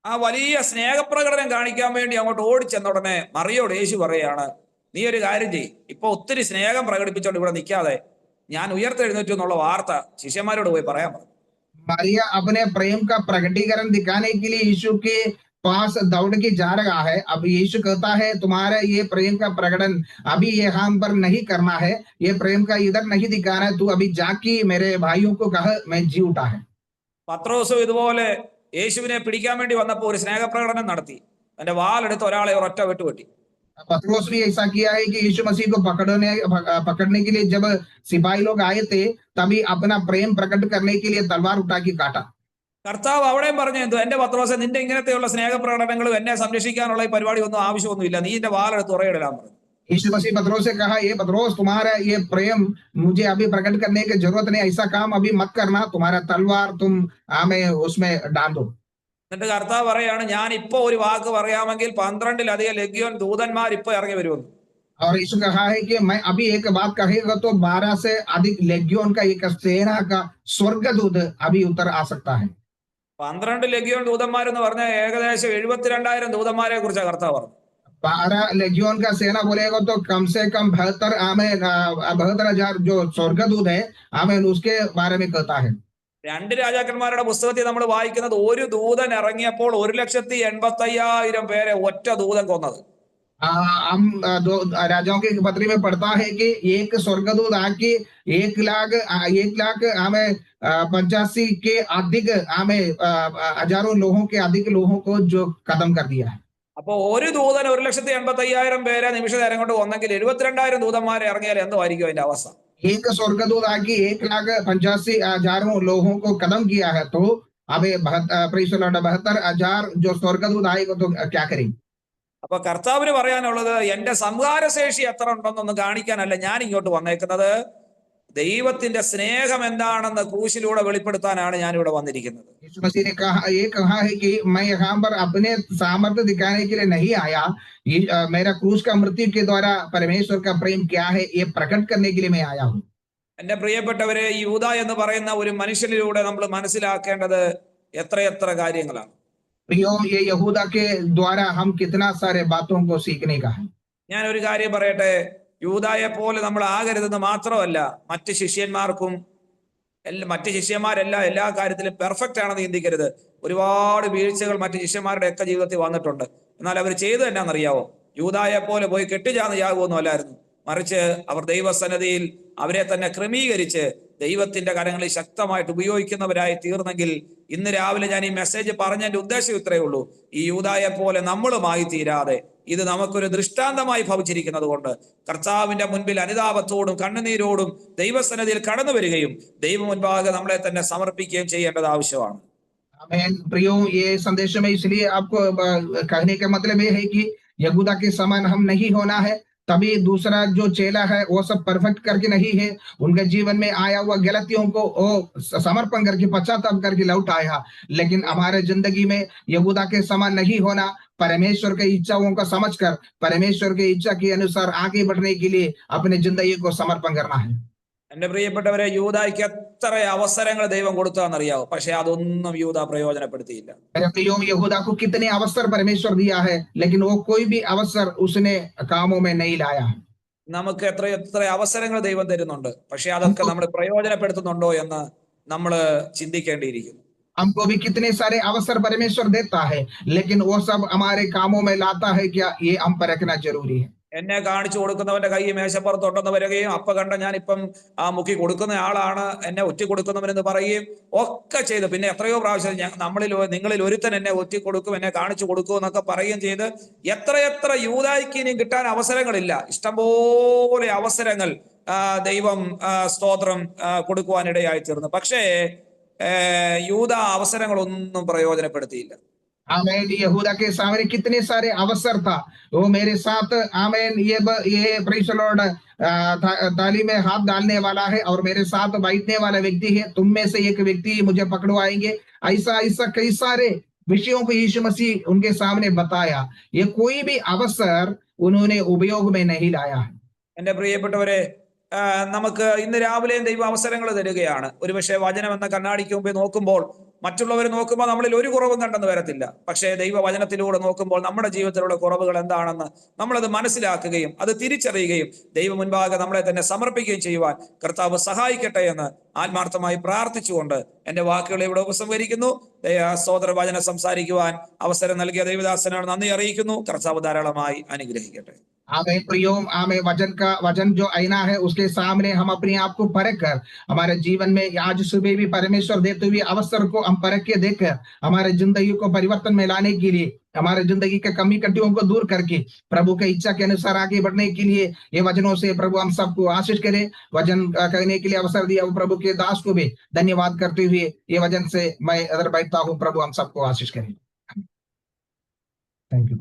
Speaker 1: ആ വലിയ സ്നേഹപ്രകടനം കാണിക്കാൻ വേണ്ടി അങ്ങോട്ട് ഓടിച്ചെന്ന ഉടനെ മറിയോട് യേശു പറയാണ്, നീ ഒരു കാര്യം ചെയ്യ്, ഇപ്പൊ ഒത്തിരി സ്നേഹം പ്രകടിപ്പിച്ചോണ്ട് ഇവിടെ നിൽക്കാതെ ഞാൻ ഉയർത്തെഴുന്നേറ്റു എന്നുള്ള വാർത്ത ശിഷ്യന്മാരോട് പോയി പറയാൻ പറഞ്ഞു.
Speaker 2: मरिया अपने प्रेम का प्रकटीकरण दिखाने के लिए यीशु के पास दौड़ के जा रहा है। अब यीशु कहता है तुम्हारा ये प्रेम का प्रकटन अभी यहाँ पर नहीं करना है, ये प्रेम का इधर नहीं दिखाना है, तू अभी जाके मेरे भाइयों को कह मैं जी उठा है।
Speaker 1: പത്രോസും ഇതുപോലെ യേശുവിനെ പിടിക്കാൻ വേണ്ടി വന്നപ്പോ ഒരു സ്നേഹപ്രകടനം നടത്തി, തന്റെ വാലെടുത്ത് ഒരാളെ ഒരൊറ്റ വെട്ടുപെട്ടി.
Speaker 2: पत्रोस भी ऐसा किया है कि यीशु मसीह को पकड़ने के लिए जब सिपाही लोग आए थे, तभी अपना प्रेम प्रकट करने के लिए तलवार उठा के काटा।
Speaker 1: കർത്താവ് അവിടെയും പറഞ്ഞു, എന്തോ എന്റെ പത്രോസെ, നിന്റെ ഇങ്ങനത്തെയുള്ള സ്നേഹപ്രകടനങ്ങളും എന്നെ സംരക്ഷിക്കാനുള്ള ഈ പരിപാടി ഒന്നും ആവശ്യമൊന്നുമില്ല, നീ എന്റെ വാലെടുത്ത് ഉറയിടാൻ പറഞ്ഞു.
Speaker 2: यीशु मसीह पत्रोस से कहा, ये पत्रोस तुम्हारा ये प्रेम मुझे अभी प्रकट करने की जरूरत नहीं, ऐसा काम अभी मत करना, तुम्हारा तलवार तुम हमें उसमें डाल दो।
Speaker 1: എന്നിട്ട് കർത്താവ് പറയാണ്, ഞാൻ ഇപ്പൊ ഒരു വാക്ക് പറയാമെങ്കിൽ 12-ലധികം ലെഗ്യോൻ ദൂതന്മാർ ഇപ്പൊ ഇറങ്ങി വരുമെന്ന്.
Speaker 2: और यीशु कहा है कि मैं अभी एक बात कहेगा तो 12 से अधिक लेगियोन का एक सेना का स्वर्गदूत अभी उतर आ सकता है।
Speaker 1: 12 ലെഗ്യോൻ ദൂതന്മാരെന്ന് പറഞ്ഞാൽ ഏകദേശം 72,000 ദൂതന്മാരെ കുറിച്ചാണ് കർത്താവ് പറഞ്ഞു.
Speaker 2: 12 लेगियोन का सेना बोलेगा तो कम से कम 72,000 जो स्वर्गदूत है, हमें उसके बारे में कहता है।
Speaker 1: രണ്ട് രാജാക്കന്മാരുടെ പുസ്തകത്തിൽ നമ്മൾ വായിക്കുന്നത് ഒരു ദൂതൻ ഇറങ്ങിയപ്പോൾ 1,85,000 പേരെ ഒറ്റ ദൂതൻ കൊന്നത്.
Speaker 2: हम दो राजाओं के पत्री में पढ़ता है कि एक स्वर्गदूत आके 1,00,000 हमें 85 के अधिक हमें हजारों लोगों के अधिक लोगों को जो खत्म कर दिया है.
Speaker 1: അപ്പൊ ഒരു ദൂതൻ 1,85,000 പേരെ നിമിഷ നേരം കൊണ്ട് വന്നെങ്കിൽ 72,000 ദൂതന്മാരെ ഇറങ്ങിയാൽ എന്തായിരിക്കും അതിന്റെ അവസ്ഥ?
Speaker 2: एक स्वर्गदूत आके 1,85,000 लोगों को खत्म किया है, तो अब 72,000 जो स्वर्गदूत आएगा तो क्या करेंगे?
Speaker 1: അപ്പൊ കർത്താവിന് പറയാനുള്ളത് എന്റെ സംഹാരശേഷി എത്ര ഉണ്ടെന്നൊന്ന് കാണിക്കാനല്ല ഞാൻ ഇങ്ങോട്ട് വന്നേക്കുന്നത്, ദൈവത്തിന്റെ സ്നേഹം എന്താണെന്ന് ക്രൂശിലൂടെ വെളിപ്പെടുത്താനാണ് ഞാൻ ഇവിടെ വന്നിരിക്കുന്നത്.
Speaker 2: यीशु मसीह ने कहा है कि मैं यहाँ पर अपने सामर्थ्य दिखाने के लिए नहीं आया, मेरा क्रूस का मृत्यु के द्वारा परमेश्वर का प्रेम क्या है ये प्रकट करने के लिए मैं आया हूँ.
Speaker 1: എന്റെ പ്രിയപ്പെട്ടവരെ, യൂദ എന്ന് പറയുന്ന ഒരു മനുഷ്യനിലൂടെ നമ്മൾ മനസ്സിലാക്കേണ്ടത് എത്രയെത്ര കാര്യങ്ങളാണ്.
Speaker 2: प्रियो, ये यहूदा के द्वारा हम कितना सारे बातों को सीखने का है.
Speaker 1: ഞാൻ ഒരു കാര്യം പറയട്ടെ, യൂദായെ പോലെ നമ്മൾ ആകരുതെന്ന് മാത്രമല്ല, മറ്റ് ശിഷ്യന്മാരെല്ലാം എല്ലാ കാര്യത്തിലും പെർഫെക്റ്റ് ആണെന്ന് ചിന്തിക്കരുത്. ഒരുപാട് വീഴ്ചകൾ മറ്റ് ശിഷ്യന്മാരുടെ ഒക്കെ ജീവിതത്തിൽ വന്നിട്ടുണ്ട്. എന്നാൽ അവർ ചെയ്തു എന്നാണെന്നറിയാവോ? യൂദായെ പോലെ പോയി കെട്ടിച്ചാന്ന് യാകുമൊന്നും അല്ലായിരുന്നു. മറിച്ച് അവർ ദൈവസന്നിധിയിൽ അവരെ തന്നെ ക്രമീകരിച്ച് ദൈവത്തിന്റെ കരങ്ങളിൽ ശക്തമായിട്ട് ഉപയോഗിക്കുന്നവരായി തീർന്നെങ്കിൽ ഇന്ന് രാവിലെ ഞാൻ ഈ മെസ്സേജ് പറഞ്ഞതിന്റെ ഉദ്ദേശം ഇത്രയേ ഉള്ളൂ. ഈ യൂദായെ പോലെ നമ്മളുമായി തീരാതെ ഇത് നമുക്കൊരു ദൃഷ്ടാന്തമായി ഭവിച്ചിരിക്കുന്നത് കൊണ്ട് കർത്താവിന്റെ മുൻപിൽ അനുതാപത്തോടും കണ്ണുനീരോടും ദൈവസന്നിധിയിൽ കടന്നു വരികയും ദൈവ മുൻപാകെ നമ്മളെ തന്നെ സമർപ്പിക്കുകയും ചെയ്യേണ്ടത് ആവശ്യമാണ്.
Speaker 2: आमीन. प्रियो, ये संदेश में इसलिए आपको कहने का मतलब ये है कि यहूदा के समान हम नहीं होना है. तभी दूसरा जो चेला है वो सब परफेक्ट करके नहीं है, उनके जीवन में आया हुआ गलतियों को वो समर्पण करके पश्चाताप करके लौट आया. लेकिन हमारे जिंदगी में यहूदा के समान नहीं होना, परमेश्वर के इच्छाओं को समझकर परमेश्वर के इच्छा के अनुसार आगे बढ़ने के लिए अपने जिंदगी को समर्पण करना है.
Speaker 1: എന്റെ പ്രിയപ്പെട്ടവരെ, യൂദായ്ക്ക് എത്ര അവസരങ്ങൾ ദൈവം കൊടുത്താന്നറിയാവോ? പക്ഷെ അതൊന്നും യൂദ പ്രയോജനപ്പെടുത്തിയില്ല.
Speaker 2: मेरे प्रियो, यहूदा को कितने अवसर परमेश्वर दिया है, लेकिन वो कोई भी अवसर उसने कामों में नहीं लाया.
Speaker 1: നമുക്ക് എത്ര അവസരങ്ങൾ ദൈവം തരുന്നുണ്ട്, പക്ഷെ അതൊക്കെ നമ്മൾ പ്രയോജനപ്പെടുത്തുന്നുണ്ടോ എന്ന് നമ്മൾ ചിന്തിക്കേണ്ടിയിരിക്കുന്നു.
Speaker 2: हमको भी कितने सारे अवसर परमेश्वर देता है, लेकिन वो सब हमारे कामों में लाता है क्या, ये हम परखना जरूरी है.
Speaker 1: എന്നെ കാണിച്ചു കൊടുക്കുന്നവന്റെ കൈ മേശപ്പുറത്തോട്ടെന്ന് വരികയും അപ്പ കണ്ട ഞാനിപ്പം ആ മുക്കി കൊടുക്കുന്ന ആളാണ്, എന്നെ ഒറ്റി കൊടുക്കുന്നവനെന്ന് പറയുകയും ഒക്കെ ചെയ്ത്, പിന്നെ എത്രയോ പ്രാവശ്യം നിങ്ങളിൽ ഒരുത്തൻ എന്നെ ഒറ്റി കൊടുക്കും, എന്നെ കാണിച്ചു കൊടുക്കും എന്നൊക്കെ പറയുകയും ചെയ്ത് എത്രയെത്ര യൂദായ്ക്ക് ഇനിയും കിട്ടാൻ അവസരങ്ങളില്ല. ഇഷ്ടംപോലെ അവസരങ്ങൾ ദൈവം സ്തോത്രം കൊടുക്കുവാനിടയായി തീർന്നു. പക്ഷേ യൂദ അവസരങ്ങളൊന്നും പ്രയോജനപ്പെടുത്തിയില്ല.
Speaker 2: आमीन. यहूदा के सामने कितने सारे अवसर था. वो मेरे साथ आमीन ये प्रेज़ द लॉर्ड ताली में हाथ डालने वाला है और मेरे साथ बैठने वाला व्यक्ति है, तुम में से एक व्यक्ति मुझे पकड़वाएंगे. ऐसा कई सारे विषयों को यीशु मसीह उनके सामने बताया. ये कोई भी अवसर उन्होंने उपयोग में नहीं लाया.
Speaker 1: എന്റെ പ്രിയപ്പെട്ടവരെ, നമുക്ക് ഇന്ന് രാവിലെയും ദൈവ അവസരങ്ങൾ തരികയാണ്. ഒരുപക്ഷെ വചനം എന്ന കണ്ണാടിക്ക് മുമ്പേ നോക്കുമ്പോൾ മറ്റുള്ളവർ നോക്കുമ്പോൾ നമ്മളിൽ ഒരു കുറവും കണ്ടെന്ന് വരത്തില്ല. പക്ഷേ ദൈവവചനത്തിലൂടെ നോക്കുമ്പോൾ നമ്മുടെ ജീവിതത്തിലുള്ള കുറവുകൾ എന്താണെന്ന് നമ്മളത് മനസ്സിലാക്കുകയും അത് തിരിച്ചറിയുകയും ദൈവ മുൻപാകെ നമ്മളെ തന്നെ സമർപ്പിക്കുകയും ചെയ്യുവാൻ കർത്താവ് സഹായിക്കട്ടെ എന്ന് ആത്മാർത്ഥമായി പ്രാർത്ഥിച്ചുകൊണ്ട് എന്റെ വാക്കുകളെ ഇവിടെ ഉപസംഹരിക്കുന്നു. സഹോദര വചനം സംസാരിക്കുവാൻ അവസരം നൽകിയ ദൈവദാസനാണ് നന്ദി അറിയിക്കുന്നു. കർത്താവ് ധാരാളമായി അനുഗ്രഹിക്കട്ടെ.
Speaker 2: आमीन. प्रियो, आमीन. वचन जो आईना है उसके सामने हम अपने आप को परख कर हमारे जीवन में आज सुबह भी परमेश्वर देते हुए अवसर को हम परख के देखकर हमारे जिंदगी को परिवर्तन में लाने के लिए, हमारे जिंदगी के कमी कटियों को दूर करके प्रभु के इच्छा के अनुसार आगे बढ़ने के लिए ये वचनों से प्रभु हम सबको आशीष करे. वचन कहने के लिए अवसर दिया प्रभु के दास को भी धन्यवाद करते हुए ये वचन से मैं अदर बैठता हूँ. प्रभु हम सबको आशीष करे. Thank you.